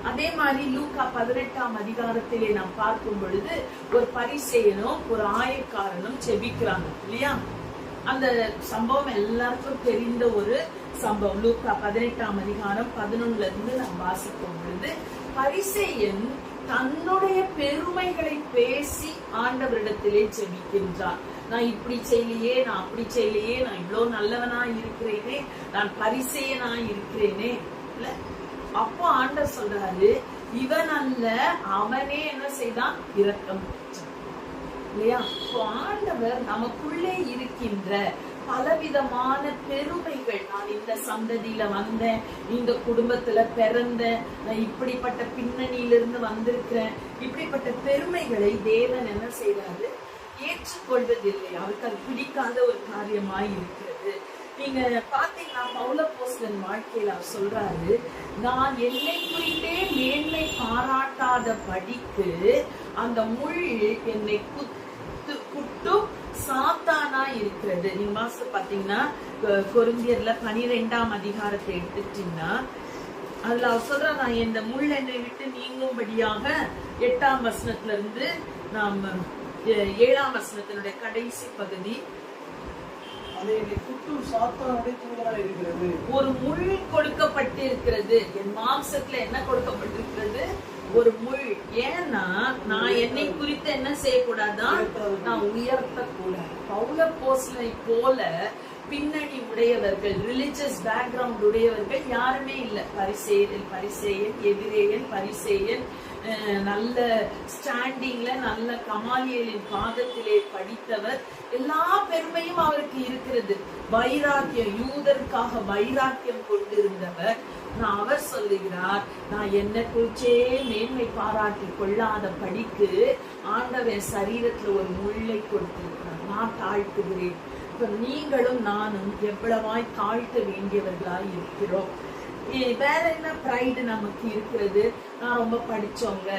அதே மாதிரி லூக்கா 18ஆம் அதிகாரத்திலே நாம் பார்க்கும் பொழுது ஒரு பரிசேயனும் ஒரு ஆயக்காரனும் செபிக்கிறாங்க இல்லையா? அந்த சம்பவம் எல்லாருக்கும் தெரிந்த ஒரு சம்பவம். லூக்கா 18ஆம் அதிகாரம் 11ல இருந்து நாம் வாசிக்கும் பொழுது பரிசேயன் தன்னுடைய பெருமைகளை பேசி ஆண்டவரிடத்திலே செபிக்கின்றார். நான் இப்படி செய்யலையே, நான் அப்படி செய்யலையே, நான் இவ்வளவு நல்லவனா இருக்கிறேனே, நான் பரிசேயனா இருக்கிறேனே. அப்போ ஆண்டவர் சொல்றாரு, இவன் அல்ல, அவனே என்ன செய்தான்? இரக்கம் பெற்றான். இல்லையா? ஆண்டவர் நமக்குள்ளே இருக்கின்ற பலவிதமான பெருமைகள், நான் இந்த சந்ததியில வந்தேன், இந்த குடும்பத்துல பிறந்தேன், நான் இப்படிப்பட்ட பின்னணியிலிருந்து வந்திருக்கிறேன், இப்படிப்பட்ட பெருமைகளை தேவன் என்ன செய்யறாரு? ஏற்றுக்கொள்வதில்லை. அவருக்கு அது பிடிக்காத ஒரு காரியமாய் இருக்கிறது. நீங்க பாத்தீங்கன்னா பவுலப்போஸ்தலன் வாழ்க்கையில அவர் சொல்றாரு, நான் என்னை குறித்தே மேன்மை பாராட்டாத படிக்கு அந்த முள் என்னை குட்டும் சாத்தானா இருக்கிறது. நீங்க வாசித்து பாத்தீங்கன்னா கொரிந்தியர்ல 12ஆம் அதிகாரத்தை எடுத்துட்டீங்கன்னா அதுல அவர் சொல்ற, நான் இந்த முள் என்னை விட்டு நீங்கும்படியாக 8ஆம் வசனத்துல இருந்து நாம் 7ஆம் வசனத்தினுடைய கடைசி பகுதி, ஒரு முள் கொடுக்கப்பட்டு இருக்கிறது. என் மாம்சத்துல என்ன கொடுக்கப்பட்டிருக்கிறது? ஒரு முள். ஏன்னா நான் என்னை குறித்து என்ன செய்யக்கூடாதான்? நான் உயர்த்த கூடாது. பவுலப்போஸ்தலனை போல பின்னணி உடையவர்கள், ரிலிஜியஸ் பேக்ரவுண்ட் உடையவர்கள் யாருமே இல்லை. பரிசேயன், எதிரேயன், பரிசேயன், நல்ல ஸ்டாண்டிங்ல நல்ல கமாலியலின் பாதத்திலே படித்தவர், எல்லா பெருமையும் அவருக்கு இருக்கிறது. வைராக்கியம், யூதருக்காக வைராக்கியம் கொண்டிருந்தவர். அவர் சொல்லுகிறார், நான் என்ன குறிச்சே மேன்மை பாராட்டி கொள்ளாத படிக்கு ஆண்டவன் சரீரத்துல ஒரு முள்ளை கொடுத்திருக்கிறார். நான் தாழ்த்துகிறேன். இப்ப நீங்களும் நானும் எவ்வளவாய் தாழ்த்த வேண்டியவர்களாய் இருக்கிறோம். வேற என்ன பிரைடு நமக்கு இருக்கிறது? நான் ரொம்ப படிச்சவங்க,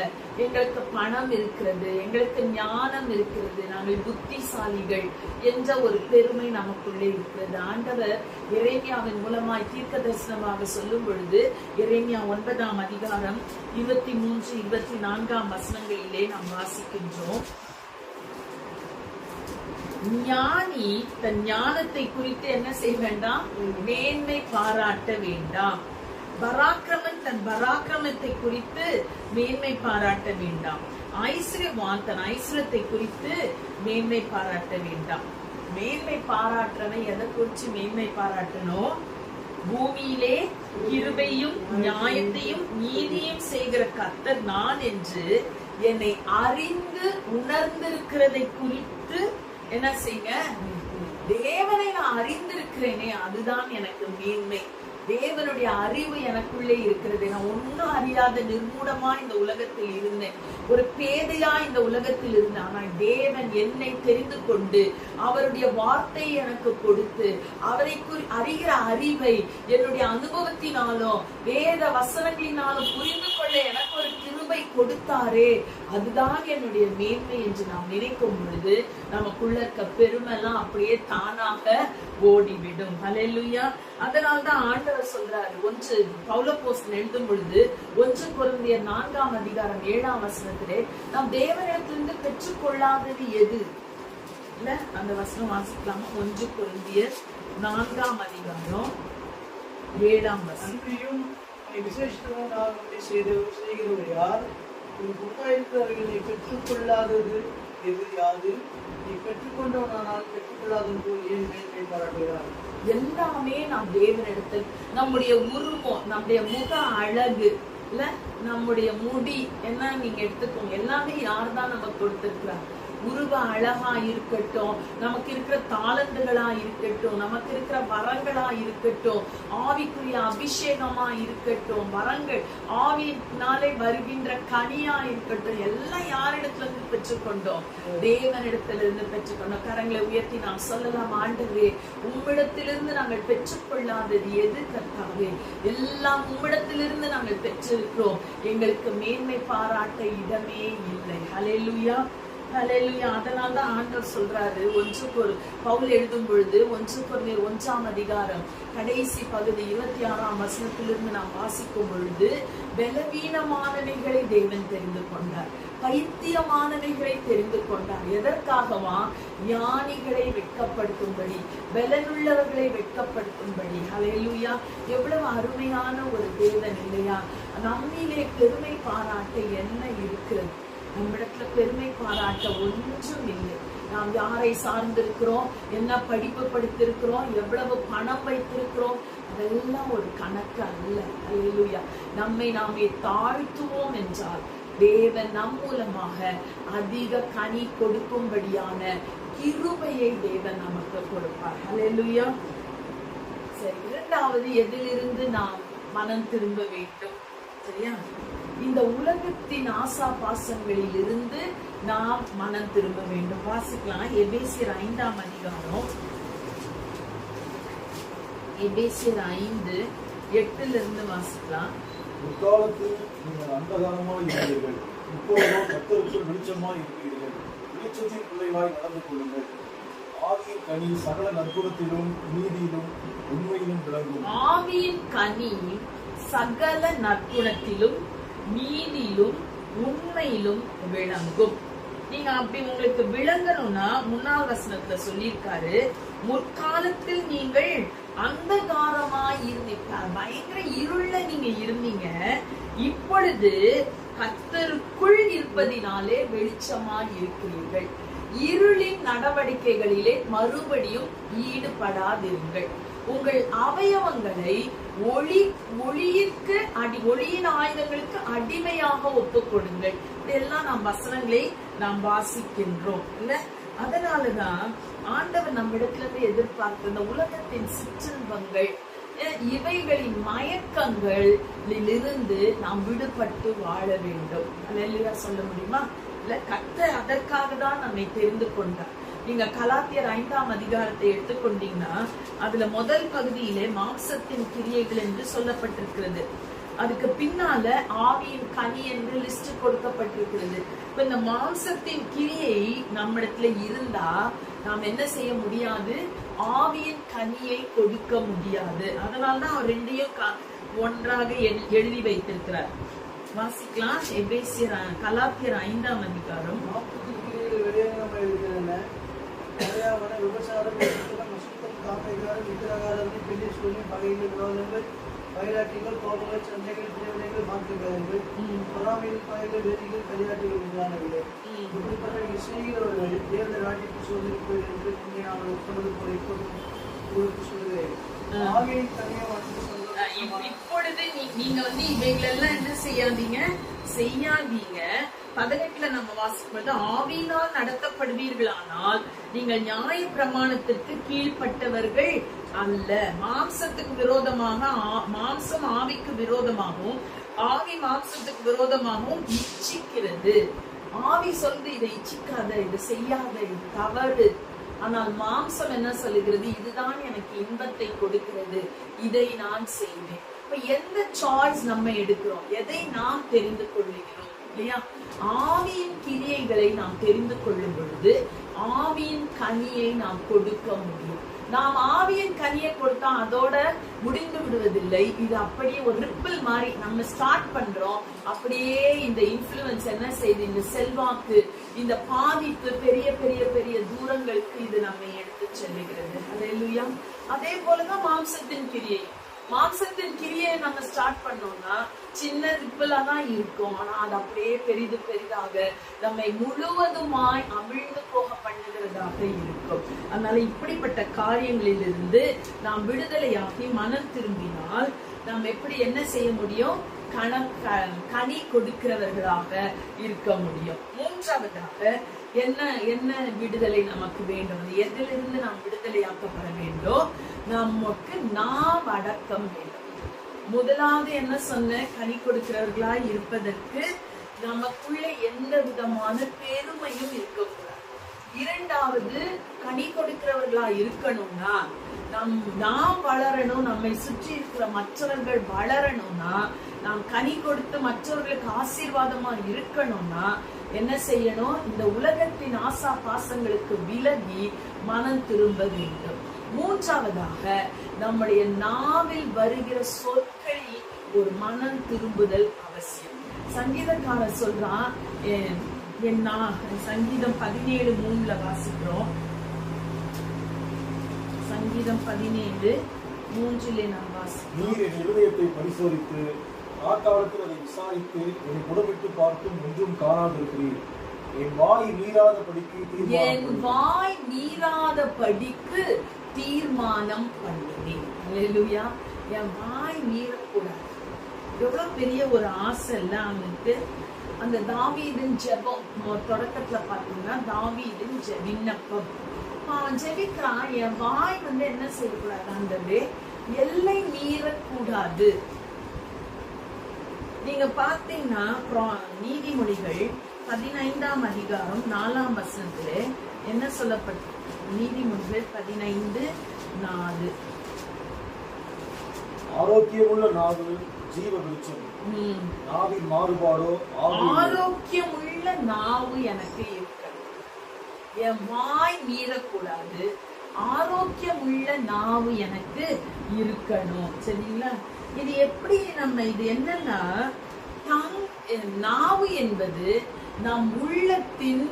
எங்களுக்கு பணம் இருக்கிறது, எங்களுக்கு ஞானம் இருக்கிறது, நாங்கள் புத்திசாலிகள் என்ற ஒரு பெருமை நமக்குள்ளே இருக்கிறது. ஆண்டவர் எரேமியாவின் மூலமாய் தீர்க்க தரிசனமாக சொல்லும் பொழுது, எரேமியா 9ஆம் அதிகாரம் 23, 24ஆம் வசனங்களிலே நாம் வாசிக்கின்றோம். ஞானி தன் ஞானத்தை குறித்து என்ன செய்ய வேண்டாம்? மேன்மை பாராட்ட வேண்டாம். பராக்கிரமன் தன் பராக்கிரமத்தை குறித்து மேன்மை பாராட்ட வேண்டாம். ஐஸ்வர்யவான் தன் ஐஸ்வர்யத்தை குறித்து மேன்மை பாராட்ட வேண்டாம். மேன்மை பாராட்டுறவன் எதை குறிச்சு மேன்மை பாராட்டணும்? பூமியிலே கிருபையும் நியாயத்தையும் நீதியும் செய்கிற கர்த்தர் நான் என்று என்னை அறிந்து உணர்ந்திருக்கிறதை குறித்து என்ன செய்ய? தேவனை நான் அறிந்திருக்கிறேனே, அதுதான் எனக்கு மேன்மை. தேவனுடைய அறிவு எனக்குள்ளே இருக்கிறது. நான் ஒன்னும் அறியாத நிர்மூடமா இந்த உலகத்தில் இருந்தேன், ஒரு பேதையா இந்த உலகத்தில் இருந்தேன். ஆனால் தேவன் என்னை தெரிந்து கொண்டு அவருடைய வார்த்தை எனக்கு கொடுத்து அவரை அறிகிற அறிவை என்னுடைய அனுபவத்தினாலும் வேத வசனங்களினாலும் புரிந்து கொள்ள எனக்கு ஒரு கிருபை கொடுத்தாரே, அதுதான் என்னுடைய மேன்மை என்று நாம் நினைக்கும் பொழுது நமக்குள்ள இருக்க பெருமை எல்லாம் அப்படியே தானாக ஓடிவிடும். ஹல்லேலூயா. அதனால்தான் ஆண்டவர் சொல்றாரு, பவுலப்போஸ்தலன் எழுதும் பொழுது 1 கொரிந்தியர் 4ஆம் அதிகாரம் 7ஆம் வசனத்திலே நாம் தேவனிடத்திலிருந்து பெற்றுக்கொள்ளாதது எது? இல்ல, அந்த வசனம் வாசிக்கலாமா? 1 கொரிந்தியர் 4ஆம் அதிகாரம் 7ஆம் வசனம். செய்கிறவர் யார்? உண்டாயிருக்கிறவர்களை பெற்றுக்கொள்ளாதது எது? யாது? நீ பெற்றுக்கொண்டவனால் பெற்றுக்கொள்ளாதது போல் ஏன் மேன்மை பாராட்டுகிறார்? எல்லாமே நாம் தேவனிடத்தில், நம்முடைய உருவம், நம்முடைய முக அழகு, இல்ல நம்முடைய முடி என்ன நீங்க எடுத்துக்கோங்க, எல்லாமே யார் தான் நமக்கு கொடுத்திருக்கிறார்? உருவ அழகா இருக்கட்டும், நமக்கு இருக்கிற தாளந்துகளா இருக்கட்டும், நமக்கு இருக்கிற வரங்களா இருக்கட்டும், ஆவிக்குரிய அபிஷேகமா இருக்கட்டும், வரங்கள் ஆவியினாலே வருகின்ற கனியா இருக்கட்டும், எல்லாம் யாரிடத்துல இருந்து பெற்றுக்கொண்டோம்? தேவனிடத்திலிருந்து பெற்றுக்கொண்டோம். கரங்களை உயர்த்தி நாம் சொல்லலாம், ஆண்டவரே உம்மிடத்திலிருந்து நாங்கள் பெற்றுக்கொள்ளாதது எது கர்த்தாவே? எல்லாம் உம்மிடத்திலிருந்து நாங்கள் பெற்றிருக்கிறோம். எங்களுக்கு மேன்மை பாராட்ட இடமே இல்லை. ஹல்லேலூயா, ஹல்லேலூயா. அதனால்தான் ஆண்டவர் சொல்றாரு, பவுல் எழுதும் பொழுது 1 கொரிந்தியர் 1ஆம் அதிகாரம் கடைசி பகுதி 26ஆம் வசனத்திலிருந்து நாம் வாசிக்கும் பொழுது, பலவீனமானவைகளை தேவன் தெரிந்து கொண்டார், பைத்தியமானவைகளை தெரிந்து கொண்டார். எதற்காகவா? ஞானிகளை வெட்கப்படுத்தும்படி, பலனுள்ளவர்களை வெட்கப்படுத்தும்படி. ஹல்லேலூயா. எவ்வளவு அருமையான ஒரு தேவன் இல்லையா? நம்மிலே பெருமை பாராட்ட என்ன இருக்கிறது? நம்மிடத்துல பெருமை பாராட்ட ஒன்றும் இல்லை. நாம் யாரை சார்ந்திருக்கிறோம், என்ன படிப்பு படித்திருக்கிறோம், எவ்வளவு பணம் வைத்திருக்கிறோம், அதெல்லாம் ஒரு கணக்கு அல்ல. அல்லேலூயா. நம்மை நாமே தாழ்த்துவோம் என்றால் தேவன் நம் மூலமாக அதிக கனி கொடுக்கும்படியான கிருபையை தேவன் நமக்கு கொடுப்பார். அல்லேலூயா. சரி, இரண்டாவது, எதிலிருந்து நாம் மனம் திரும்ப வேண்டும்? சரியா? இந்த உலகத்தின் ஆசா பாசங்களில் இருந்து நாம் மனம் திரும்ப வேண்டும். வாசிக்கலாம். எபேசியர் 5ஆம் அதிகாரம், எபேசியர் 5:8 வாசிக்கலாம். முற்காலத்தில் நீங்கள் அந்தகாரமாய் இருந்தீர்கள், இப்பொழுதோ கர்த்தருக்குள் வெளிச்சமாய் இருக்கிறீர்கள். வெளிச்சத்தின் பிள்ளைகளாய் நடந்து கொள்ளுங்கள். ஆவியின் கனி சகல நற்குணத்திலும் நீதியிலும் உண்மையிலும் விளங்கும். ஆவியின் கனி சகல நற்குணத்திலும் நீதியிலும் உண்மையிலும் விளங்கும். நீங்க அப்படி உங்களுக்கு விளங்கணும்னா 3ஆம் வசனத்துல சொல்லியிருக்காரு, முற்காலத்தில் நீங்கள் அந்தகாரமாய் இருந்தீங்க, பயங்கர இருள நீங்க இருந்தீங்க, இப்பொழுது கர்த்தருக்குள் இருப்பதினாலே வெளிச்சமாய் இருக்கிறீர்கள். இருளின் நடவடிக்கைகளிலே மறுபடியும் ஈடுபடாதிருங்கள். உங்கள் அவயவங்களை ஒளியின் ஆயுதங்களுக்கு அடிமையாக ஒப்புக்கொடுங்கள். இதெல்லாம் நாம் வசனங்களை நாம் வாசிக்கின்றோம் இல்ல? அதனாலதான் ஆண்டவர் நம்மிடத்துல இருந்து எதிர்பார்த்த இந்த உலகத்தின் சிற்றின்பங்கள், இவைகளின் மயக்கங்களில் இருந்து நாம் விடுபட்டு வாழ வேண்டும். அல்லேலூயா சொல்ல முடியுமா? இல்ல, கர்த்தர் அதற்காக தான் நம்மை தெரிந்து கொண்டார். நீங்க கலாத்தியர் 5ஆம் அதிகாரத்தை எடுத்துக்கொண்டீங்கன்னா அதுல முதல் பகுதியிலே மாம்சத்தின் கிரியைகள் என்று சொல்லப்பட்டிருக்கிறது. அதுக்கு பின்னால ஆவியின் கனி என்று லிஸ்ட் கொடுக்கப்பட்டிருக்கிறது. இப்ப இந்த மாம்சத்தின் கிரியை நம்மிடத்துல இருந்தா நாம் என்ன செய்ய முடியாது? ஆவியின் கனியை கொடுக்க முடியாது. அதனால்தான் அவர் ரெண்டையும் ஒன்றாக எழுதி வைத்திருக்கிறார். வாசிக்கலாம். எபேசியர் கலாத்தியர் 5ஆம் அதிகாரம். விபச்சாரம், காப்பைகாரம், விக்கிரகாரம், பெரிய சொல்லி பகையில் விரோதங்கள், பயிராட்டிகள், கோபங்கள், சண்டைகள், பிரிவினைகள், மாற்றுகிறார்கள், பொறாமையில் பகைகள், வேதிகள், களியாட்டுகள் உண்டானவில்லை. இப்படிப்பட்ட இசைகிறவர்கள் தேவ நாட்டிற்கு சோதனைக்குள் என்று முன்னே நான் சொன்னது போல இப்பொழுது சொல்கிறேன். ஆவியின் தனியை மட்டும் இப்பொழுது நீங்க இவைகளெல்லாம் என்ன செய்யாதீங்க. 18ல நம்ம வாசிப்பது, ஆவியினால் நடத்தப்படுவீர்களானால் நீங்கள் நியாய பிரமாணத்திற்கு கீழ்பட்டவர்கள் அல்ல. மாம்சத்துக்கு விரோதமாக மாம்சம் ஆவிக்கு விரோதமாகவும் ஆவி மாம்சத்துக்கு விரோதமாகவும் இச்சிக்கிறது. ஆவி சொல்றது இதை இச்சிக்காத, இதை செய்யாத, இது தவறு. ஆனால் மாம்சம் என்ன சொல்லுகிறது? இதுதான் எனக்கு இன்பத்தை கொடுக்கிறது, இதை நான் செய்வேன். இப்ப எந்த சாய்ஸ் நம்ம எடுக்கிறோம்? எதை நாம் தெரிந்து கொள்ளுகிறோம் இல்லையா? ஆவியின் கிரியைகளை நாம் தெரிந்து கொள்ளும் பொழுது ஆவியின் கனியை நாம் கொடுக்க முடியும். நாம் ஆவியின் கனியை கொடுத்தா அதோட முடிந்து விடுவதில்லை. இது அப்படியே ஒரு ரிப்பிள் மாதிரி நம்ம ஸ்டார்ட் பண்றோம். அப்படியே இந்த இன்ஃப்ளூயன்ஸ் என்ன செய்யுது? இந்த செல்வாக்கு, இந்த பாதிப்பு பெரிய பெரிய பெரிய தூரங்களுக்கு இது நம்மை எடுத்து செல்லுகிறது. அல்லேலூயா. அதே போலதான் மாம்சத்தின் கிரியை. மாம்சத்தின் கிரியை நம்ம ஸ்டார்ட் பண்ணோம்னா சின்ன ரிப்பிளா தான் இருக்கும். ஆனா அது அப்படியே பெரிது பெரிதாக நம்மை முழுவதுமாய் அமிழ்ந்து போக பண்ணுகிறதாக இருக்கும். அதனால இப்படிப்பட்ட காரியங்களில் இருந்து நாம் விடுதலையாகி மனம் திரும்பினால் நாம் எப்படி என்ன செய்ய முடியும்? கனி கொடுக்கிறவர்களாக இருக்க முடியும். மூன்றாவதாக என்ன விடுதலை நமக்கு வேண்டும்? எதிலிருந்து நாம் விடுதலையாக்கப்பட வேண்டும்? நமக்கு நாம் அடக்கம் வேண்டும். முதலாவது என்ன சொன்ன? கனி கொடுக்கிறவர்களாய் இருப்பதற்கு நமக்குள்ள எந்த விதமான பெருமையும் இருக்கக்கூடாது. இரண்டாவது, கனி கொடுக்கிறவர்களா இருக்கணும்னா நாம் வளரணும். நம்மை சுற்றி இருக்கிற மற்றவர்கள் வளரணும்னா, நாம் கனி கொடுத்து மற்றவர்களுக்கு ஆசீர்வாதமா இருக்கணும்னா என்ன செய்யணும்? இந்த உலகத்தின் ஆசா பாசங்களுக்கு விலகி மனம் திரும்ப வேண்டும். மூன்றாவதாக, நம்முடைய நாவில் வருகிற சொற்களில் ஒரு மனம் திரும்புதல் அவசியம். சங்கீதக்காரர் சொல்றான், சங்கீதம் 17:3 வாசிக்கிறோம். சங்கீதம் 17:3 நாம் வாசிக்கிறோம். நீர் என் இருதயத்தை பரிசோதித்து ஆத்தாளத்தில் அதை விசாரித்து என்னை புடமிட்டு பார்த்தும் ஒன்றும் காணாதிருக்கிறீர். என் வாய் மீறாதபடிக்கு தீர்மானம் பண்ணுவேன். அல்லேலூயா. என் வாய் மீறக்கூடாது. எவ்வளவு பெரிய ஒரு ஆசை இல்ல அவனுக்கு. அந்த தாவீதின் ஜெபம் தொடக்கத்துல பாத்தீங்கன்னா தாவீதின் விண்ணப்பம். அவன் ஜெபிக்கிறான், என் வாய் என்ன செய்யக்கூடாது, அந்த எல்லை மீறக்கூடாது. நீங்க பாத்தீங்கன்னா நீதிமொழிகள் 15ஆம் அதிகாரம் 4ஆம் வசனத்துல என்ன சொல்லப்பட்டு, நீதிமொழிகள் 15:4 ஆரோக்கியமுள்ள நாவு ஜீவ வெளிச்சம், நாவின் மாறுபாடோ ஆரோக்கியமுள்ள நாவு எனக்கு இருக்கணும். என் வாய் மீறக்கூடாது, ஆரோக்கியமுள்ள நாவு எனக்கு இருக்கணும். சரிங்களா? இது எப்படி இது என்னன்னா, நாவு என்பது நம் உள்ளத்தின்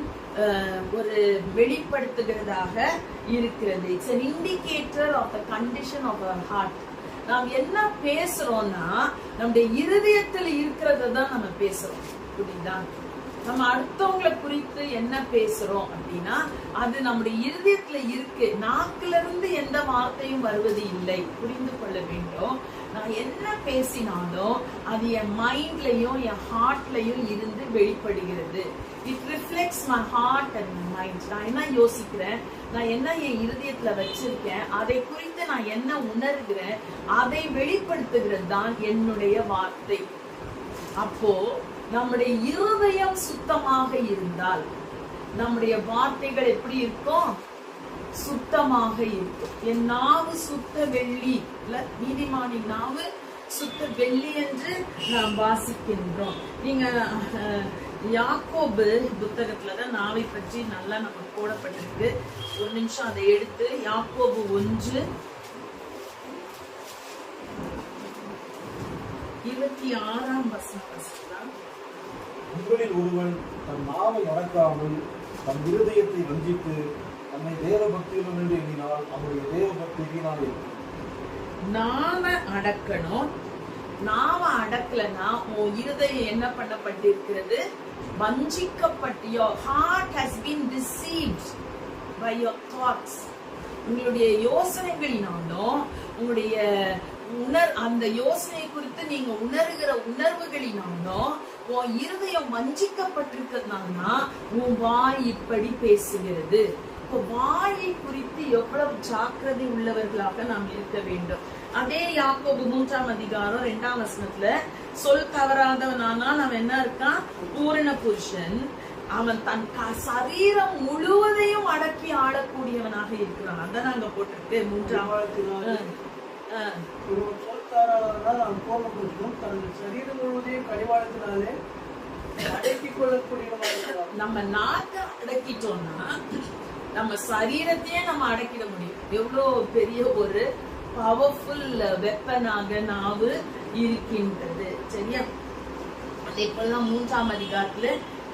ஒரு வெளிப்படுத்துகிறதாக இருக்கிறது. It's an indicator of the condition of our heart. நாம் என்ன பேசுறோம்னா நம்முடைய இருதயத்தில் இருக்கிறத தான் நம்ம பேசுறோம். புரியுதா? நம்ம அடுத்தவங்களை குறித்து என்ன பேசுறோம் அப்படின்னா அது நம்முடைய இருதயத்துல இருக்கு. நாக்குல இருந்து எந்த வார்த்தையும் வருவது இல்லை. புரிந்து கொள்ள வேண்டும். நான் என்ன பேசினாலும் அது என் மைண்ட்லயும் என் ஹார்ட்லயும் இருந்து வெளிப்படுகிறது. It reflects my heart and my mind. நான் என்ன யோசிக்கிறேன், நான் என்ன என் இருதயத்துல வச்சிருக்கேன், அதை குறித்து நான் என்ன உணர்கிறேன், அதை வெளிப்படுத்துகிறது தான் என்னுடைய வார்த்தை. அப்போ நம்முடைய இருதயம் சுத்தமாக இருந்தால் நம்முடைய வார்த்தைகள் எப்படி இருக்கும்? சுத்தமாக இருக்கும். என் நாவு சுத்த வெள்ளி, நீதிமானின் நாவு சுத்த வெள்ளி என்று நாம் வாசிக்கின்றோம். நீங்க யாக்கோபு புத்தகத்துலதான் நாவை பற்றி நல்லா நமக்கு போடப்பட்டிருக்கு. ஒரு நிமிஷம் அதை எடுத்து யாக்கோபு 1:26 வசனம். உங்களில் ஒருவன் தன் நாவை அடக்காமல் தன் இருதயத்தை வஞ்சித்து தன்னை தேவ பக்தியிலும் என்று எண்ணினால் அவருடைய தேவ பக்தி வீணாக இருக்கும். நாவை அடக்கணும். நாவை அடக்கலன்னா உன் இருதயம் என்ன பண்ணப்பட்டிருக்கிறது? வஞ்சிக்கப்பட்டு. Your heart has been deceived by your thoughts. உங்களுடைய யோசனைகளினாலும் உங்களுடைய அந்த யோசனை குறித்து நீங்க உணர்கிற உணர்வுகளினாலும் உன் இருதயம் வஞ்சிக்கப்பட்டிருக்கிறதுனால உன் வாய் இப்படி பேசுகிறது. இப்போ வாயை குறித்து எவ்வளவு ஜாக்கிரதை உள்ளவர்களாக நாம் இருக்க வேண்டும். அதே யாக்கோபு 3ஆம் அதிகாரம் 2ஆம் வசனத்துல சொல் தவறாதவனானால் அவன் என்ன இருக்கான்? பூரண புருஷன். அவன் தன் சரீரம் முழுவதையும் அடக்கி ஆளக்கூடியவனாக இருக்கிறான். அதான் நாங்க போட்டிருக்கு 3ஆம் சரீரம் முழுவதையும் கடிவாளத்தினாலே அடக்கிக் கொள்ளக்கூடியவனாக. நம்ம நாட்டை அடக்கிட்டோம்னா நம்ம சரீரத்தையே நம்ம அடக்கிட முடியும். எவ்வளவு பெரிய ஒரு பவர்ஃபுல் வெப்பனாக நாவு இருக்கின்றது. சரியா? அதே போலதான் 3ஆம் அதிகாரத்துல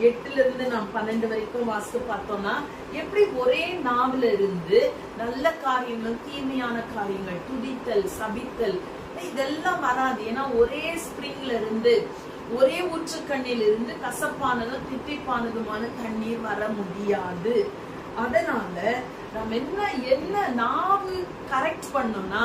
8 நாம் 12 வரைக்கும் வாசித்து பார்த்தோம்னா எப்படி ஒரே நாவுல இருந்து நல்ல காரியங்கள் தீமையான காரியங்கள், துதித்தல், சபித்தல், இதெல்லாம் வராது. ஏன்னா ஒரே ஸ்பிரிங்ல இருந்து ஒரே ஊற்றுக்கண்ணில் இருந்து கசப்பானதும் தித்திப்பானதுமான தண்ணீர் வர முடியாது. அதனால நம்ம என்ன நாவு கரெக்ட் பண்ணோம்னா,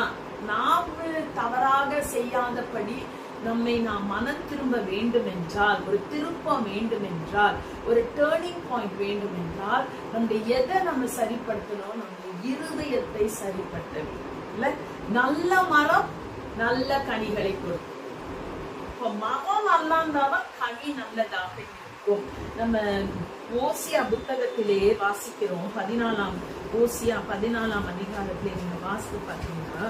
நாவு தவறாக செய்யாதபடி நம்மை நாம் மனம் திரும்ப வேண்டும் என்றால், ஒரு திருப்பம் வேண்டும் என்றால், ஒரு டேர்னிங் பாயிண்ட் வேண்டும் என்றால், நம்முடைய எதை நம்ம சரிப்படுத்தணும்? நம்முடைய இருதயத்தை சரிப்படுத்த வேண்டும். இல்ல, நல்ல மரம் நல்ல கனிகளை கொடுக்கும். இப்ப மரம் நல்லா இருந்தாதான் கனி நல்லதாக இருக்கும். நம்ம ஓசியா புத்தகத்திலே வாசிக்கிறோம். 14ஆம் அதிகாரத்திலே நீங்க வாசித்து பார்த்தீங்கன்னா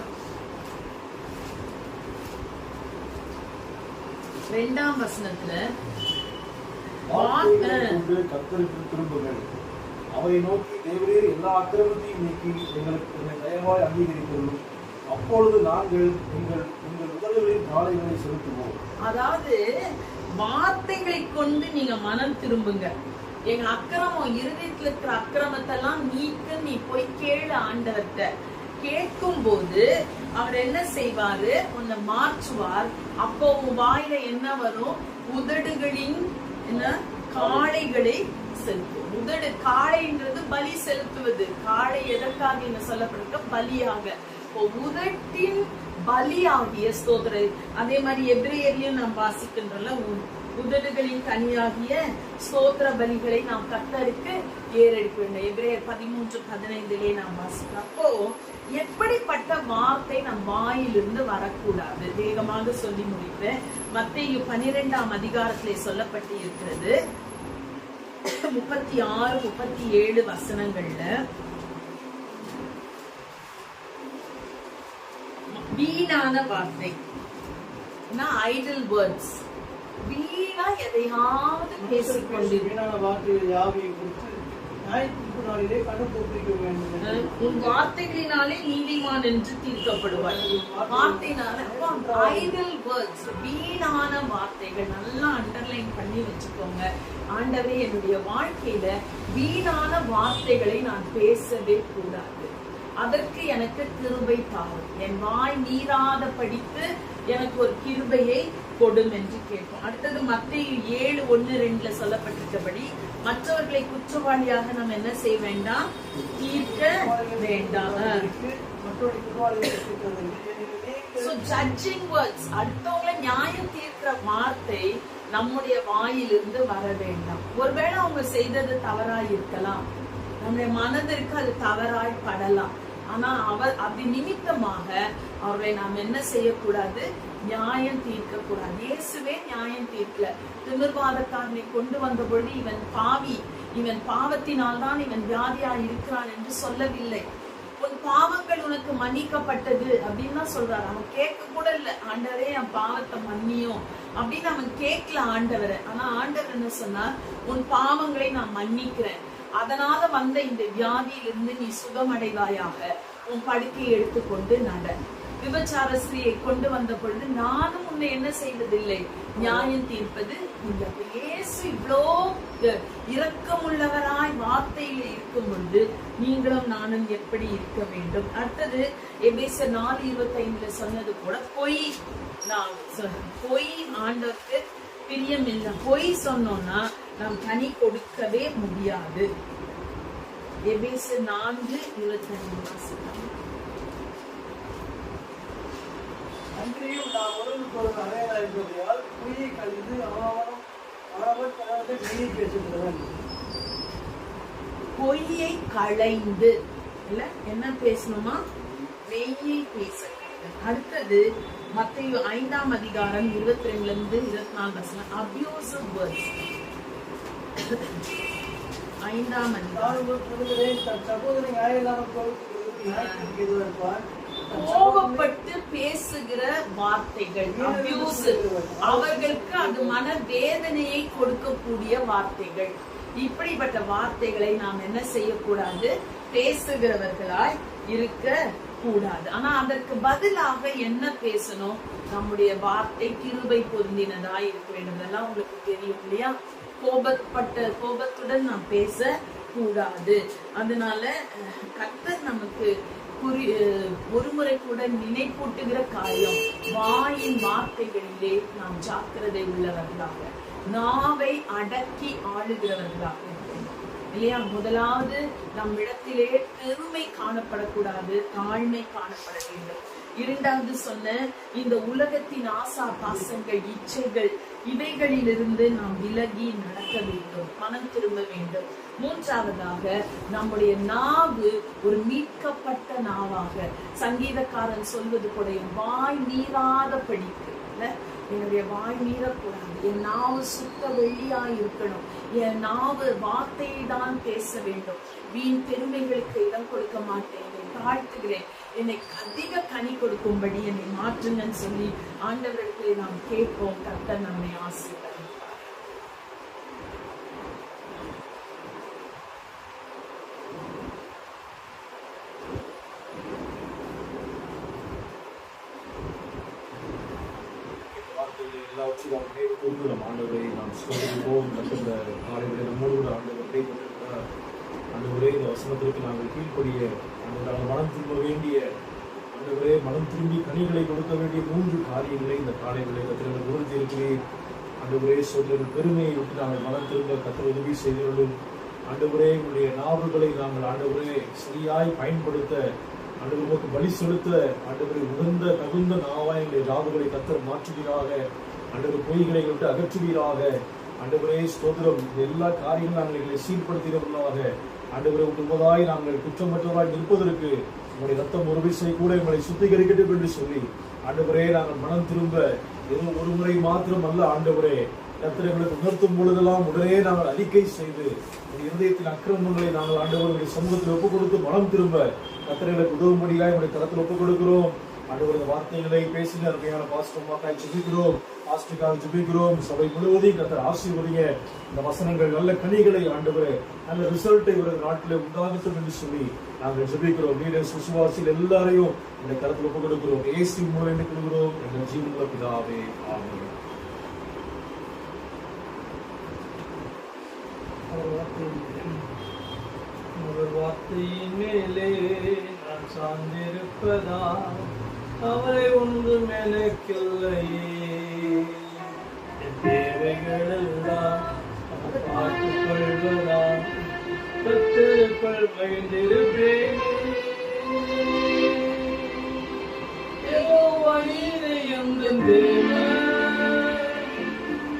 2ஆம் வசனத்துல கர்த்தருக்கு திரும்புங்கள், அவை நோக்கி தேவரீர் எல்லா அக்கிரமத்தையும் நீக்கி எங்களுக்கு தயவாய் அங்கீகரித்துள்ளோம், அப்பொழுது நாங்கள் உங்கள் உதவிகளின் காலைகளை செலுத்துவோம். அதாவது வார்த்தைகளை கொண்டு நீங்க மனம் திரும்புங்க. எங்க அக்கிரமம், இருதயத்துல இருக்கிற அக்கிரமத்தை எல்லாம் நீக்கு, நீ போய் கேளு ஆண்டவர்கிட்ட. கேட்கும் போது அவர் என்ன செய்வாரு? உன்னை மாற்றுவார். அப்போ உன் வாயில என்ன வரும்? உதடுகளின் காளைகளை செலுத்தும். உதடு, காளைன்றது பலி செலுத்துவது. காளை எதற்காக இங்க சொல்லப்பட்டிருக்க? பலியாக. உதட்டின் பலியாகிய ஸ்தோத்திர. அதே மாதிரி எபிரேயரில் நாம் வாசிக்கின்றோம்ல, உதடுகளின் கனியாகிய ஸ்தோத்திர பலிகளை நாம் கர்த்தருக்கு ஏறெடுக்க வேண்டும். எபிரேயர் 13:15 நாம் வாசிக்கிறோம். அப்போ எப்படிப்பட்ட வார்த்தை நம் வாயிலிருந்து வரக்கூடாது? வேகமாக சொல்லி முடிப்பேன். மத்தேயு 12ஆம் அதிகாரத்திலே சொல்லப்பட்டு இருக்கிறது 36, 37 வசனங்கள்ல வீணான வார்த்தை, ஐடல் வேர்ட்ஸ், வீணா எதையாவது பேசிக்கொண்டு வீணான வார்த்தைகள் யாவையும் குறித்து நியாயத்தீர்ப்பு நாளிலே கணக்கு ஒப்புவிக்க வேண்டும். உன் வார்த்தைகளினாலே நீதிமான் என்று தீர்க்கப்படுவார். வார்த்தையினால ஐடல் வேர்ட்ஸ், வீணான வார்த்தைகள். நல்லா அண்டர்லைன் பண்ணி வச்சுக்கோங்க. ஆண்டவரே, என்னுடைய வாழ்க்கையில வீணான வார்த்தைகளை நான் பேசவே கூடாது. அதற்கு எனக்கு கிருபை தாரும். என் வாய் மீறாத படித்து எனக்கு ஒரு கிருபையை கொடும் என்று கேட்போம். அடுத்தது மத்தேயு 7:1-2 சொல்லப்பட்டிருக்கபடி மற்றவர்களை குற்றவாளியாக நாம் என்ன செய்ய வேண்டாம்? தீர்க்க வேண்டாம். ஜட்ஜிங் வேர்ட்ஸ், அடுத்தவங்களை நியாயம் தீர்க்கிற வார்த்தை நம்முடைய வாயிலிருந்து வர வேண்டாம். ஒருவேளை அவங்க செய்தது தவறாய் இருக்கலாம், நம்முடைய மனதிற்கு அது தவறாய் படலாம். ஆனா அப்படி நிமித்தமாக அவர்களை நாம் என்ன செய்யக்கூடாது? நியாயம் தீர்க்க கூடாது. இயேசுவே நியாயம் தீர்க்கல. திமிர்வாதக்காரனை கொண்டு வந்த பொழுது இவன் பாவி, இவன் பாவத்தினால் தான் இவன் வியாதியா இருக்கிறான் என்று சொல்லவில்லை. உன் பாவங்கள் உனக்கு மன்னிக்கப்பட்டது அப்படின்னு தான் சொல்றாரு. அவன் கேட்க கூட இல்ல, ஆண்டவரே என் பாவத்தை மன்னியும் அப்படின்னு அவன் கேட்கல ஆண்டவரை. ஆனா ஆண்டவர் என்ன சொன்னார்? உன் பாவங்களை நான் மன்னிக்கிறேன், அதனால வந்த இந்த வியாதியிலிருந்து நீ சுகமடைவாயாக, உன் படுக்கையை எடுத்துக்கொண்டு நட. விபச்சார ஸ்திரியை கொண்டு வந்த பொழுது நானும் உன்னை என்ன செய்வதில்லை? நியாயம் தீர்ப்பது இல்லை. இயேசு இவ்வளோ இரக்கமுள்ளவராய் வார்த்தையில இருக்கும் பொழுது நீங்களும் நானும் எப்படி இருக்க வேண்டும்? அடுத்தது எபேசியர் 4:25 சொன்னது போல பொய் ஆண்டவருக்கு பிரியம் இல்லை. பொய் சொன்னோம்னா நாம் கனி கொடுக்கவே முடியாது. எபேசியர் 4:25 அன்றையும் நாம் ஒருவருக்கு அறையலாக இருப்பதால் பொய்யை கழிந்து அவனவன் மெய்யை பேசுகிறவன். பொய்யை களைந்து இல்ல என்ன பேசணுமா? மெய்யை பேச. அடுத்தது மத்தேயு 5ஆம் அதிகாரம் 22-24 அபியூசிவ் வேர்ட்ஸ். 5ஆம் அதிகாரம் சகோதரி கோபப்பட்டு பேசுகிற வார்த்தைகள், அவர்களுக்கு அது மன வேதனையை கொடுக்கக்கூடிய வார்த்தைகள். இப்படிப்பட்ட வார்த்தைகளை நாம் என்ன செய்யக்கூடாது? பேசுகிறவர்களாய் இருக்க கூடாது. ஆனா அதற்கு பதிலாக என்ன பேசணும்? நம்முடைய வார்த்தை கிருபை பொருந்தினதாய் இருக்க வேண்டும். இதெல்லாம் உங்களுக்கு தெரியும் இல்லையா? கோபத்துடன் நாம் பேச கூடாது. அதனால கர்த்தர் நமக்கு ஒருமுறை கூட நினைப்பூட்டுகிற காரியம், வாயின் வார்த்தைகளிலே நாம் ஜாக்கிரதை உள்ளவர்களாக, நாவை அடக்கி ஆளுகிறவர்களாக இல்லையா? முதலாவது நம் இடத்திலே பெருமை காணப்படக்கூடாது, தாழ்மை காணப்பட வேண்டும். இரண்டாவது சொன்ன இந்த உலகத்தின் ஆசா பாசங்கள், இச்சைகள், இவைகளிலிருந்து நாம் விலகி நடக்க வேண்டும், மனம் திரும்ப வேண்டும். மூன்றாவதாக நம்முடைய நாவு ஒரு மீட்கப்பட்ட நாவாக, சங்கீதக்காரன் சொல்வது கூட வாய் மீறாத படிக்கு, என்னுடைய வாய் மீறக்கூடாது, என் நாவு சுத்த வெள்ளியா இருக்கணும், என் நாவு வார்த்தையை தான் பேச வேண்டும், வீண் பெருமைகளுக்கு இடம் கொடுக்க மாட்டேன், தாழ்த்துகிறேன், என்னை அதிக கனி கொடுக்கும்படி என்னை மாற்றுங்கன்னு சொல்லி ஆண்டவர்களுக்கு நாம் கேட்போம். கர்த்தர் நம்மை ஆசீர்வதிப்பார். எல்லாவற்றையும் நாம் நினைவு கூர்ந்து நம் ஆண்டவரை நாம் சொல்லுவோம். கற்றுள்ள காலையில் நம்மோடு ஆண்டவர் கைப்பற்றிருக்கிறார். ஆண்டவரே, இந்த வசனத்திற்கு நாங்கள் கீழ்ப்படிய, நாங்கள் மனம் திரும்ப வேண்டிய, ஆண்டவரே மனம் திரும்பி கனிகளை கொடுக்க வேண்டிய 3 காரியங்களை இந்த காலைகளை கத்திரங்கள் உணர்த்தி இருக்கிறேன். ஆண்டவரே சோதரர்கள் பெருமையை விட்டு நாங்கள் மனம் திரும்ப கர்த்தர் உதவி செய்தவர்களும் ஆண்டவரே உங்களுடைய நாவுகளை நாங்கள் ஆண்டவரே சரியாய் பயன்படுத்த ஆண்டவருக்கு பலி செலுத்த ஆண்டவரை உகந்த தகுந்த நாவாய் எங்களுடைய நாவுகளை கர்த்தர் மாற்றுவீராக. ஆண்டவர் பொய்களை விட்டு அகற்றுவீராக. ஆண்டவரே ஸ்தோத்திரம். இந்த எல்லா காரியங்களும் நாங்கள் எங்களை சீர்படுத்தினவர்களாக ஆண்டவரை உண்பதாய் நாங்கள் குற்றமற்றவராய் நிற்பதற்கு உங்களுடைய ரத்தம் ஒரு விசை கூட எங்களை சுத்திகரிக்கட்டும் என்று சொல்லி ஆண்டவரே நாங்கள் மனம் திரும்ப ஏதோ ஒரு முறை மாத்திரம் அல்ல ஆண்டவரே கர்த்தர் எங்களுக்கு உணர்த்தும் பொழுதெல்லாம் உடனே நாங்கள் அறிக்கை செய்து இருதயத்தின் அக்கிரமங்களை நாங்கள் ஆண்டவருடைய சமூகத்தில் ஒப்புக் கொடுத்து மனம் திரும்ப கர்த்தர் எங்களுக்கு உதவும்படியாக என்னுடைய தரத்தில் ஒப்புக் கொடுக்கிறோம். ஆண்டவருடைய வார்த்தைகளை பேசின அருமையான பாஸ்டர்மாக்காக ஜெபிக்கிறோம். பாஸ்டருக்காக ஜெபிக்கிறோம். சபை முழுவதையும் கர்த்தர் ஆசீர்வதிங்க. இந்த வசனங்கள் நல்ல கனிகளை ஆண்டவரே நல்ல ரிசல்ட்டை இவரது நாட்டிலே உண்டாகட்டும் என்று சொல்லி நாங்கள் ஜெபிக்கிறோம். லீடர்ஸ் விசுவாசிகள் எல்லாரையும் இந்த கருத்தில் ஒப்புக் கொடுக்கிறோம். இயேசு மூலம் என்று கொடுக்கிறோம். எங்கள் ஜீவனுள்ள பிதாவே ஆமென். அவர் வார்த்தையின் மேலே நான் சார்ந்திருப்பதா அவரை ஒன்றும் எனக்கில்லையே. என் தேவைகள் எல்லாம் அவர் பார்த்துக் கொள்வதா கர்த்தருக்குள் மகிழ்ந்திருப்பேன். யெகோவா நீரே எந்தன் தேவன்,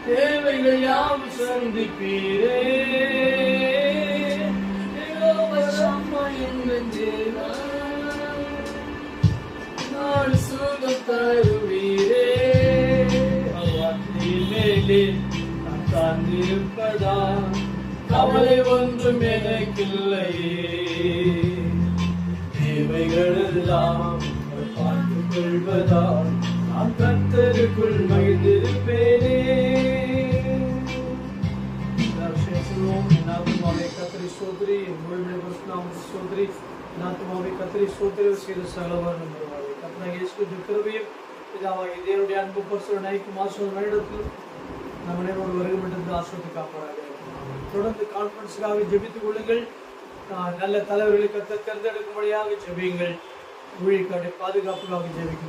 தேவைகள் யாவும் சந்திப்பீரே. யெகோவா ஷம்மா எந்தன் தேவன், நாள் சுகம் தருவீரே. வார்த்தையின் மேலே நான் சார்ந்திருப்பதா கவலை ஒன்றும் எனக்கில்லையே. தேவைகள் எல்லாம் பார்த்துக் கொள்வதால் நான் கர்த்தருக்குள் மகிழ்ந்திருப்பேனே. கர்த்தரை ஸ்தோத்திரி, முழுமையான பரிசுத்தநாமத்தை ஸ்தோத்திரி. ஆத்துமாவை கர்த்தரை ஸ்தோத்திரி செய்த சகலவர் நம்புவாரே. கர்த்தராகிய இயேசுவின் கிருபையும் பிதாவாகிய தேவனுடைய அன்பு பரிசுத்த ஐக்கியம் ஆசீர்வாதம் இடத்தில் நம் அனைவரோடு வருகின்ற ஆசீர்வாதத்தை காப்பாராக. தொடர்ந்து கான்ஃபரன்ஸுக்காக ஜெபித்துக் கொள்ளுங்கள். நல்ல தலைவர்களை கர்த்தர் தேர்ந்தெடுக்கும்படியாக ஜெபியுங்கள். ஊழியக்காரருடைய பாதுகாப்புக்காக ஜெபிக்க